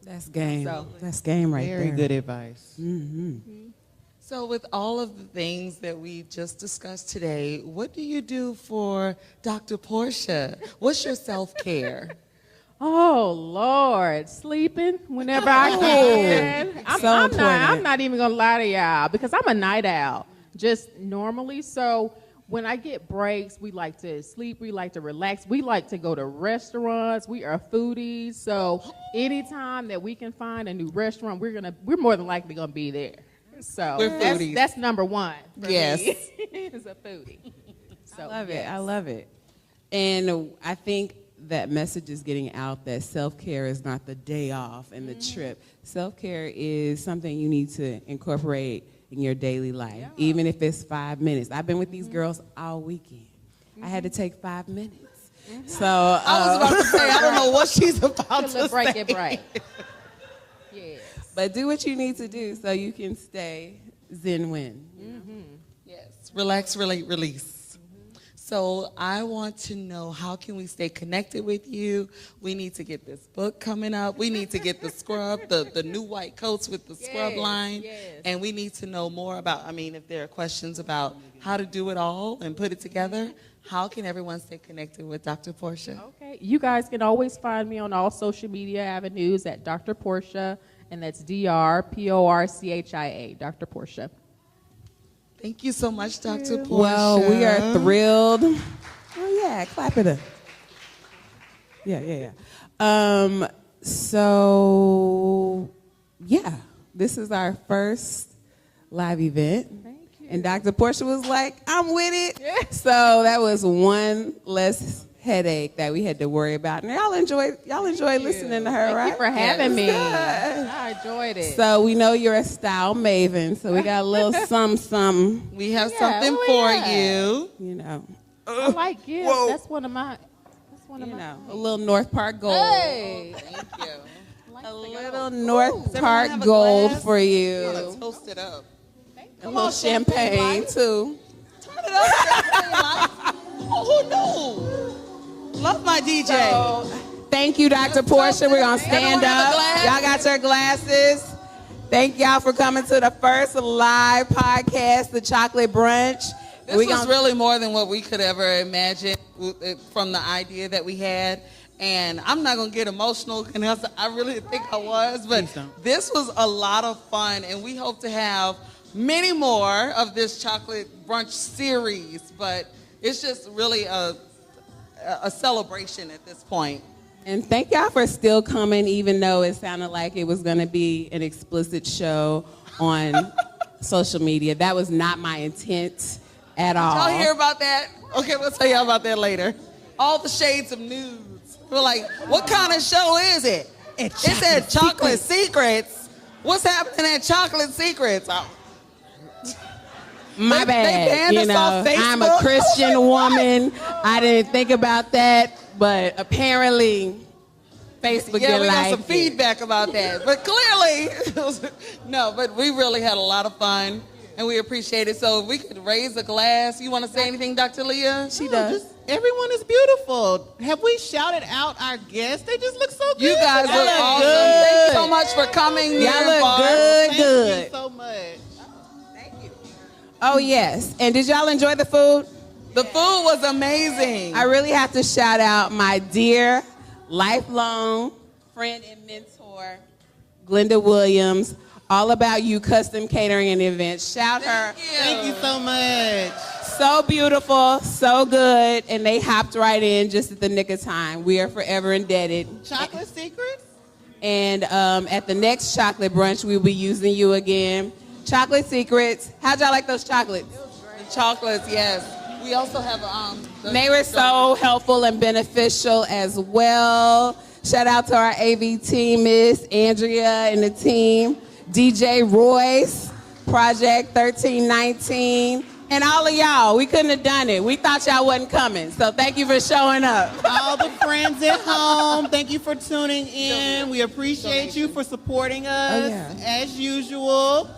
Speaker 3: That's game.
Speaker 9: So,
Speaker 3: that's game right there.
Speaker 15: Very good advice.
Speaker 3: Mm-hmm.
Speaker 9: So with all of the things that we just discussed today, what do you do for Dr. Portia? What's your self-care?
Speaker 10: Oh Lord, sleeping whenever I can. I'm not even gonna lie to y'all because I'm a night owl, just normally. So when I get breaks, we like to sleep, we like to relax, we like to go to restaurants. We are foodies, so anytime that we can find a new restaurant, we're more than likely gonna be there. So that's number one for me. Is a foodie. So
Speaker 3: I love it. And I think that message is getting out that self-care is not the day off and the trip. Self-care is something you need to incorporate in your daily life, even if it's 5 minutes. I've been with these girls all weekend. I had to take 5 minutes. So
Speaker 9: I was about to say, I don't know what she's about to
Speaker 10: break
Speaker 9: say.
Speaker 10: it right. Yes.
Speaker 3: But do what you need to do so you can stay zen-win.
Speaker 9: Yes, relax, relate, release. So I want to know, how can we stay connected with you? We need to get this book coming up. We need to get the scrub, the new white coats with the scrub line.
Speaker 10: Yes.
Speaker 9: And we need to know more about, if there are questions about how to do it all and put it together, how can everyone stay connected with Dr. Portia?
Speaker 10: Okay, you guys can always find me on all social media avenues at Dr. Portia, and that's DrPorchia, Dr. Portia.
Speaker 9: Thank you so much, Dr. Portia.
Speaker 3: Well, we are thrilled. Oh, yeah, clap it up. Yeah. So, this is our first live event.
Speaker 10: Thank you.
Speaker 3: And Dr. Portia was like, I'm with it. Yeah. So that was one less headache that we had to worry about. And y'all enjoy listening to her, right?
Speaker 10: Thank you for having me. I enjoyed it.
Speaker 3: So we know you're a style maven, so we got a little something.
Speaker 9: We have something for you.
Speaker 10: I like gifts.
Speaker 3: Whoa.
Speaker 10: That's one of my.
Speaker 3: A little North Park gold.
Speaker 10: Hey.
Speaker 9: Thank you.
Speaker 3: A little North Park gold for you.
Speaker 9: Let's toast it up.
Speaker 3: A little champagne too.
Speaker 9: Turn it up. Oh, who knew? Love my DJ.
Speaker 3: So, thank you, Dr. Portia. We're going to stand up. Y'all got your glasses. Thank y'all for coming to the first live podcast, The Chocolate Brunch.
Speaker 9: This was really more than what we could ever imagine from the idea that we had. And I'm not going to get emotional, and I really think I was, but this was a lot of fun, and we hope to have many more of this Chocolate Brunch series, but it's just really a celebration at this point.
Speaker 3: And thank y'all for still coming, even though it sounded like it was going to be an explicit show on social media. That was not my intent at all.
Speaker 9: Did y'all hear about that? Okay, we'll tell y'all about that later. All the shades of nudes. We're like, what kind of show is it? It said Chocolate Secrets. What's happening at Chocolate Secrets?
Speaker 3: My bad. I'm a Christian woman. I didn't think about that, but apparently Facebook
Speaker 9: Yeah, we got
Speaker 3: liked
Speaker 9: some
Speaker 3: it.
Speaker 9: feedback about that. But clearly, no, but we really had a lot of fun, and we appreciate it. So if we could raise a glass. You want to say anything, Dr. Leah?
Speaker 3: She does.
Speaker 4: Everyone is beautiful. Have we shouted out our guests? They just look so good.
Speaker 9: You guys
Speaker 4: They
Speaker 9: look awesome. Thank you so much for coming.
Speaker 3: Y'all
Speaker 9: near and
Speaker 3: look
Speaker 9: far.
Speaker 3: good, good.
Speaker 4: Thank you so much.
Speaker 3: Oh, yes. And did y'all enjoy the food?
Speaker 9: The food was amazing.
Speaker 3: I really have to shout out my dear, lifelong friend and mentor, Glenda Williams, All About You Custom Catering and Events. Shout her.
Speaker 4: Thank you so much.
Speaker 3: So beautiful, so good, and they hopped right in just at the nick of time. We are forever indebted.
Speaker 4: Chocolate Secrets?
Speaker 3: And at the next chocolate brunch, we'll be using you again. Chocolate Secrets. How'd y'all like those chocolates?
Speaker 9: The chocolates, yes. We also have
Speaker 3: They were so helpful and beneficial as well. Shout out to our AV team, Miss Andrea and the team, DJ Royce, Project 1319, and all of y'all. We couldn't have done it. We thought y'all wasn't coming, so thank you for showing up.
Speaker 4: All the friends at home, thank you for tuning in. We appreciate you for supporting us as usual.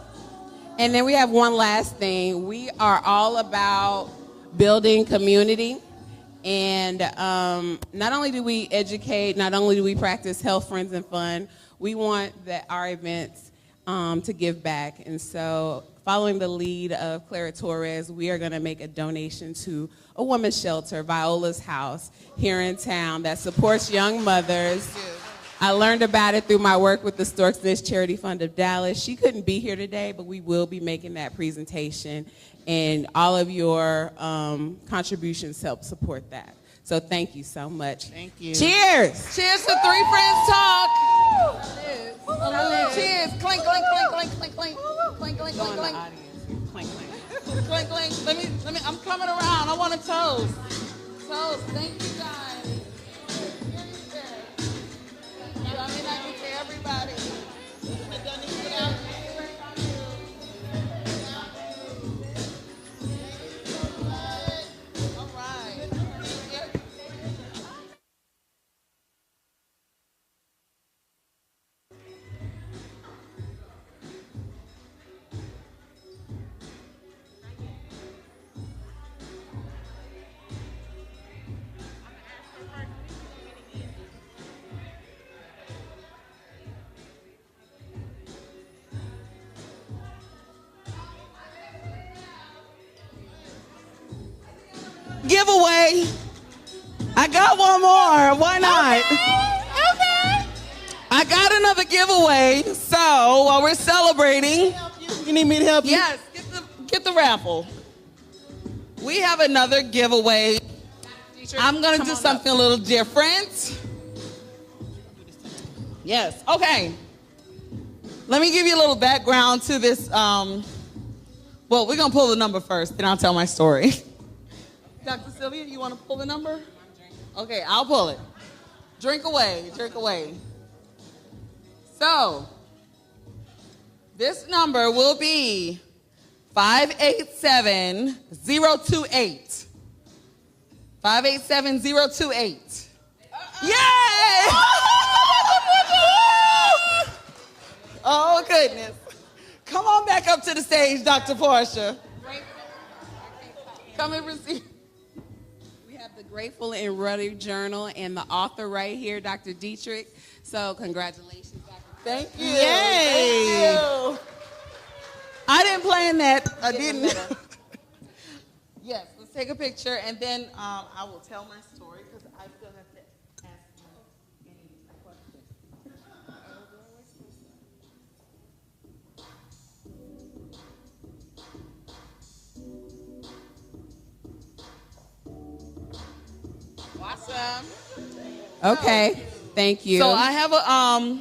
Speaker 3: And then we have one last thing. We are all about building community. And not only do we educate, not only do we practice health, friends, and fun, we want that our events to give back. And so following the lead of Clara Torres, we are going to make a donation to a women's shelter, Viola's House, here in town that supports young mothers. I learned about it through my work with the Storks Nest Charity Fund of Dallas. She couldn't be here today, but we will be making that presentation, and all of your contributions help support that. So thank you so much.
Speaker 4: Thank you.
Speaker 3: Cheers!
Speaker 9: Cheers to Three Friends Talk. Cheers. Clink, clink, clink, clink, clink, clink. Clink, clink, clink, clink.
Speaker 3: Clink, clink.
Speaker 9: Clink, clink. Let me, I'm coming around. I want a toast. Toast. Thank you, guys. I mean, I can say everybody. All right. Giveaway. I got one more. Why not?
Speaker 4: Okay.
Speaker 9: I got another giveaway. So while we're celebrating,
Speaker 4: You need me to help you?
Speaker 9: yes, get the raffle. We have another giveaway. I'm gonna do something a little different. Yes. Okay. Let me give you a little background to this. Well, we're gonna pull the number first, then I'll tell my story. Dr. Sylvia, you want to pull the number? Okay, I'll pull it. Drink away, drink away. So, this number will be 587028. 587028. Yay! Oh, goodness. Come on back up to the stage, Dr. Portia. Come and receive.
Speaker 3: We have the Grateful and Ruddy Journal and the author right here, Dr. Dietrich. So congratulations, Dr.
Speaker 9: Thank you.
Speaker 4: Yay.
Speaker 9: Thank you. I didn't plan that. I didn't. Yes, let's take a picture, and then I will tell my story because I still have to ask any questions.
Speaker 3: Awesome. Okay, thank you.
Speaker 9: So I have a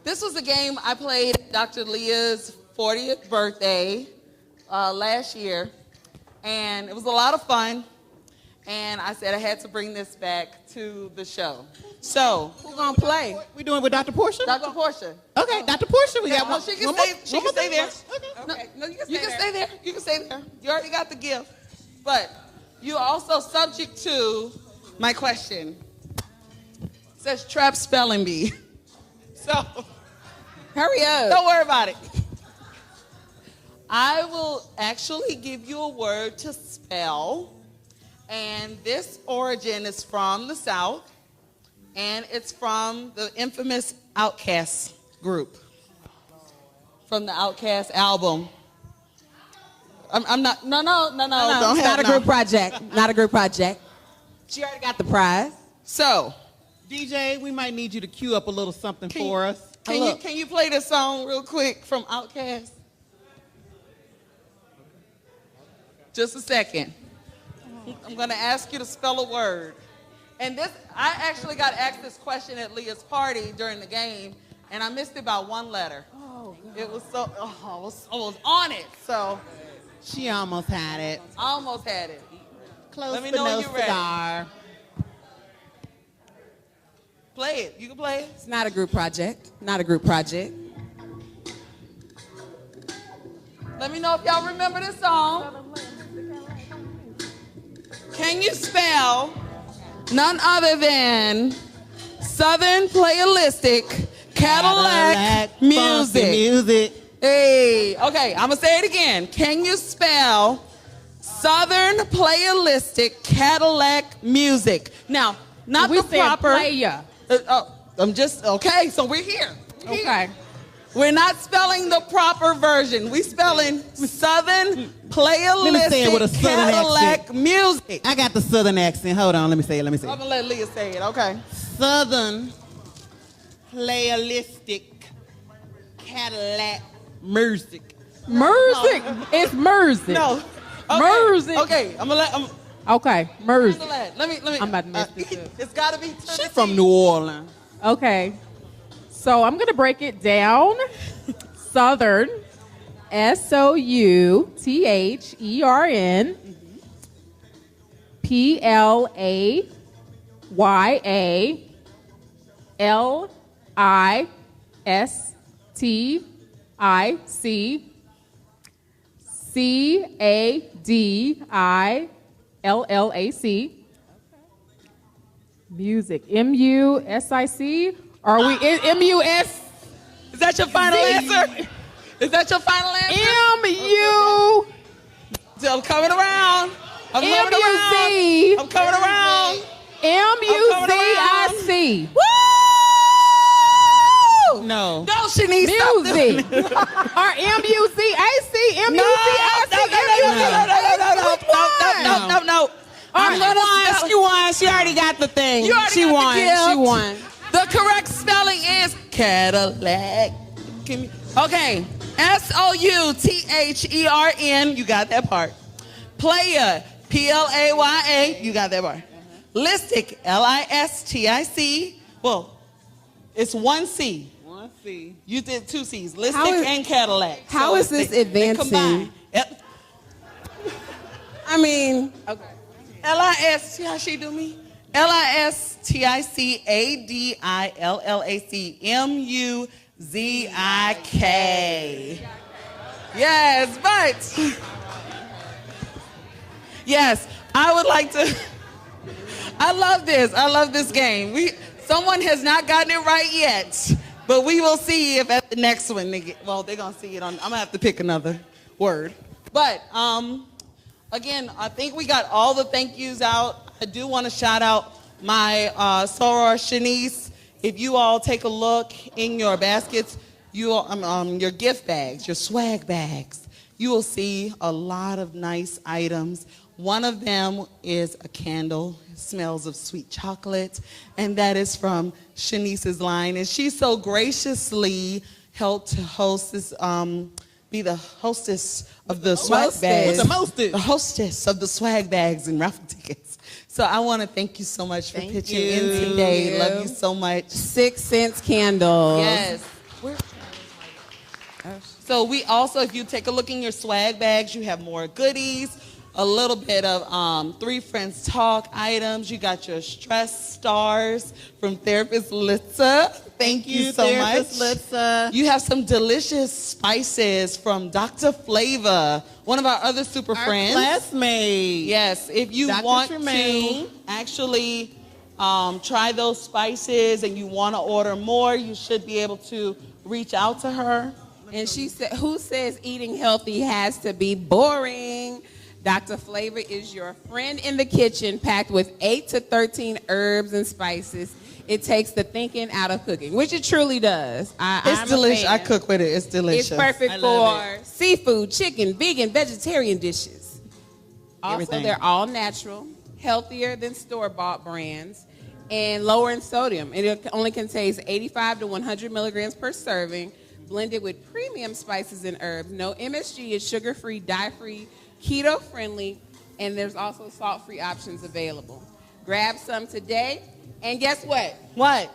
Speaker 9: this was a game I played at Dr. Leah's 40th birthday last year, and it was a lot of fun. And I said I had to bring this back to the show. So
Speaker 3: who's gonna play?
Speaker 4: We doing with Dr. Portia?
Speaker 9: Dr. Portia.
Speaker 4: Okay, Dr. Portia, we got
Speaker 9: No,
Speaker 4: one.
Speaker 9: she can
Speaker 4: one
Speaker 9: stay.
Speaker 4: more-
Speaker 9: She
Speaker 4: one
Speaker 9: can
Speaker 4: more
Speaker 9: stay
Speaker 4: thing.
Speaker 9: there.
Speaker 3: Okay. No, you can
Speaker 9: You can stay there. You can stay there. You already got the gift. But you're also subject to my question. says trap spelling bee. So
Speaker 3: hurry up.
Speaker 9: Don't worry about it. I will actually give you a word to spell. And this origin is from the South. And it's from the infamous Outkast group. From the Outkast album. I'm not, no.
Speaker 3: It's not a group project. Not a group project. She already got the prize.
Speaker 9: So,
Speaker 4: DJ, we might need you to cue up a little something for us.
Speaker 9: Can you play this song real quick from Outkast? Just a second. I'm going to ask you to spell a word. And this, I actually got asked this question at Leah's party during the game, and I missed it by one letter. Oh, God. It was so, I was on it. So
Speaker 4: she almost had it.
Speaker 9: Almost had it.
Speaker 4: Close.
Speaker 9: Let me know when you're ready.
Speaker 4: Cigar.
Speaker 9: Play it. You can play it.
Speaker 3: It's not a group project. Not a group project.
Speaker 9: Let me know if y'all remember this song. Can you spell none other than Southern Playalistic Cadillac Music? Hey, okay, I'm gonna say it again. Can you spell Southern Playalistic Cadillac Music? Now, not
Speaker 10: We
Speaker 9: the
Speaker 10: said
Speaker 9: proper.
Speaker 10: playa.
Speaker 9: I'm just okay. So we're here.
Speaker 10: Okay.
Speaker 9: We're not spelling the proper version. We spelling Southern Playalistic
Speaker 4: Let me say it with a Southern
Speaker 9: Cadillac
Speaker 4: accent.
Speaker 9: Music.
Speaker 4: I got the Southern accent. Hold on, let me say it.
Speaker 9: I'm gonna let Leah say it. Okay.
Speaker 4: Southern Playalistic Cadillac Music.
Speaker 10: Music. It's music.
Speaker 9: No. Okay.
Speaker 10: Music.
Speaker 9: Okay. I'm gonna let.
Speaker 10: Okay. Music.
Speaker 9: Let me.
Speaker 10: I'm about to mess this up.
Speaker 9: It's gotta be.
Speaker 4: She from New Orleans.
Speaker 10: Okay. So I'm going to break it down. Southern, SOUTHERN, PLAYISTICCADILLAC. Music. MUSIC. Are we in MUS?
Speaker 9: Is that your final answer? Is that your final answer?
Speaker 10: MU.
Speaker 9: I'm coming around. I'm coming
Speaker 10: MUZ.
Speaker 9: around. I'm coming around.
Speaker 10: MUZIC.
Speaker 9: Woo!
Speaker 4: No.
Speaker 9: No, Shanice.
Speaker 10: Music. Or MUZIC.
Speaker 9: No.
Speaker 3: I'm gonna ask you one. She already got the thing. She won. She won.
Speaker 9: The correct spelling is Cadillac. Okay. SOUTHERN. You got that part. Playa. PLAYA. You got that part. Listic. LISTIC. Well, it's one C.
Speaker 4: One C.
Speaker 9: You did two C's. Listic and Cadillac.
Speaker 3: How is this advancing?
Speaker 9: Yep.
Speaker 3: I mean,
Speaker 9: okay. LIS. See how she do me? LISTICADILLAC MUZIK. Yes, but yes, I would like to. I love this. I love this game. Someone has not gotten it right yet, but we will see if at the next one they're gonna see it on. I'm gonna have to pick another word. But again, I think we got all the thank yous out. I do want to shout out my soror Shanice. If you all take a look in your baskets, your gift bags, your swag bags, you will see a lot of nice items. One of them is a candle. It smells of sweet chocolate, and that is from Shanice's line. And she so graciously helped to host this, be the hostess of the swag bags. The hostess of the swag bags and raffle tickets. So I want to thank you so much for pitching in today. Love you so much.
Speaker 3: 6 cents candles.
Speaker 9: Yes. So we also, if you take a look in your swag bags, you have more goodies, a little bit of Three Friends Talk items. You got your stress stars from Therapist Litza. Thank you so much.
Speaker 4: Litza.
Speaker 9: You have some delicious spices from Dr. Flavor, one of our other super friends.
Speaker 4: Classmate.
Speaker 9: Yes, if you
Speaker 4: Dr.
Speaker 9: want
Speaker 4: Tremaine.
Speaker 9: to actually try those spices and you want to order more, you should be able to reach out to her.
Speaker 3: And she said, who says eating healthy has to be boring? Dr. Flavor is your friend in the kitchen, packed with 8 to 13 herbs and spices. It takes the thinking out of cooking, which it truly does.
Speaker 9: It's delicious. I cook with it. It's delicious.
Speaker 3: It's perfect for seafood, chicken, vegan, vegetarian dishes. Also,
Speaker 9: Everything.
Speaker 3: they're all natural, healthier than store-bought brands, and lower in sodium. It only contains 85 to 100 milligrams per serving, blended with premium spices and herbs. No MSG, it's sugar-free, dye-free, keto-friendly, and there's also salt-free options available. Grab some today, and guess what?
Speaker 9: What?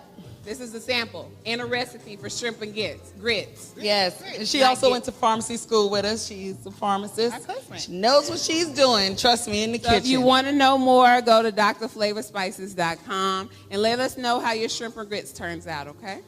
Speaker 3: This is a sample and a recipe for shrimp and grits.
Speaker 9: Yes, and she also went to pharmacy school with us. She's a pharmacist. She knows what she's doing. Trust me, in the kitchen.
Speaker 3: If you want to know more, go to drflavorspices.com and let us know how your shrimp and grits turns out, okay?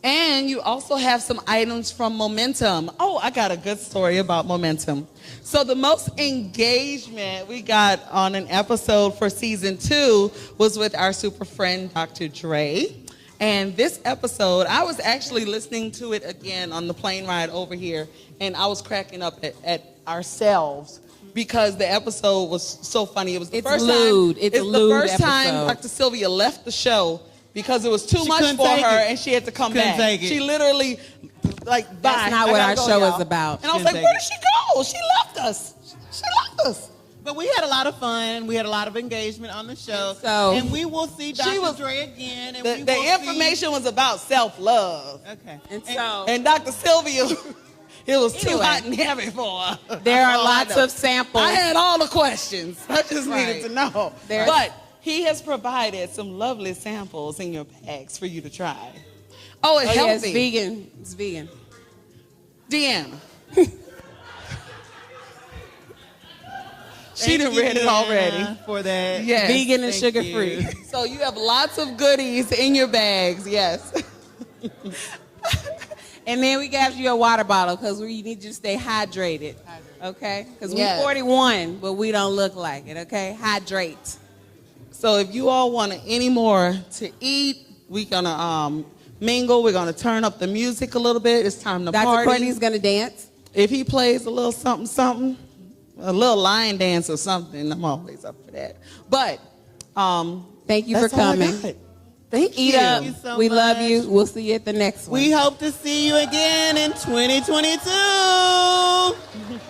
Speaker 9: And you also have some items from Momentum. Oh, I got a good story about Momentum. So the most engagement we got on an episode for season 2 was with our super friend, Dr. Dre. And this episode, I was actually listening to it again on the plane ride over here, and I was cracking up at ourselves because the episode was so funny. It was the first
Speaker 3: lewd.
Speaker 9: time.
Speaker 3: It's a lewd
Speaker 9: the first time
Speaker 3: episode.
Speaker 9: Dr. Sylvia left the show because it was too much
Speaker 4: couldn't
Speaker 9: for
Speaker 4: take
Speaker 9: her,
Speaker 4: it.
Speaker 9: and she had to come
Speaker 4: Couldn't
Speaker 9: back.
Speaker 4: take it.
Speaker 9: She literally, like, bye.
Speaker 3: That's not what our show is about.
Speaker 9: And I was
Speaker 4: Couldn't
Speaker 9: like, where
Speaker 4: take
Speaker 9: did she go? She left us. She left us.
Speaker 4: But we had a lot of fun. We had a lot of engagement on the show. And we will see Dr. Dre again. And
Speaker 9: The information was about self-love.
Speaker 4: Okay.
Speaker 9: And Dr. Sylvia, it was too hot and heavy for her.
Speaker 3: There are
Speaker 9: That's all I
Speaker 3: lots
Speaker 9: know.
Speaker 3: of samples.
Speaker 9: I had all the questions. I just
Speaker 3: Right.
Speaker 9: needed to know.
Speaker 3: There's-
Speaker 9: But he has provided some lovely samples in your bags for you to try. Oh, it's
Speaker 3: yeah, it's
Speaker 9: healthy.
Speaker 3: vegan. It's vegan.
Speaker 9: Deanna. She done read it already.
Speaker 4: For that.
Speaker 9: Yes.
Speaker 3: Vegan and
Speaker 9: Thank
Speaker 3: sugar-free.
Speaker 9: you. So you have lots of goodies in your bags, yes.
Speaker 3: And then we got you a water bottle because we need you to stay hydrated. Okay? Because
Speaker 9: Yes.
Speaker 3: we're 41, but we don't look like it, okay? Hydrate.
Speaker 9: So if you all want any more to eat, we're gonna mingle. We're gonna turn up the music a little bit. It's time to
Speaker 3: Dr.
Speaker 9: party.
Speaker 3: Courtney's gonna dance.
Speaker 9: If he plays a little something, something, a little lion dance or something, I'm always up for that. But
Speaker 3: thank you for
Speaker 9: that's all I
Speaker 3: coming.
Speaker 9: got. Thank
Speaker 3: Eat
Speaker 9: you.
Speaker 3: up.
Speaker 4: Thank you so
Speaker 3: We love
Speaker 4: much.
Speaker 3: you. We'll see you at the next one.
Speaker 4: We hope to see you again in 2022.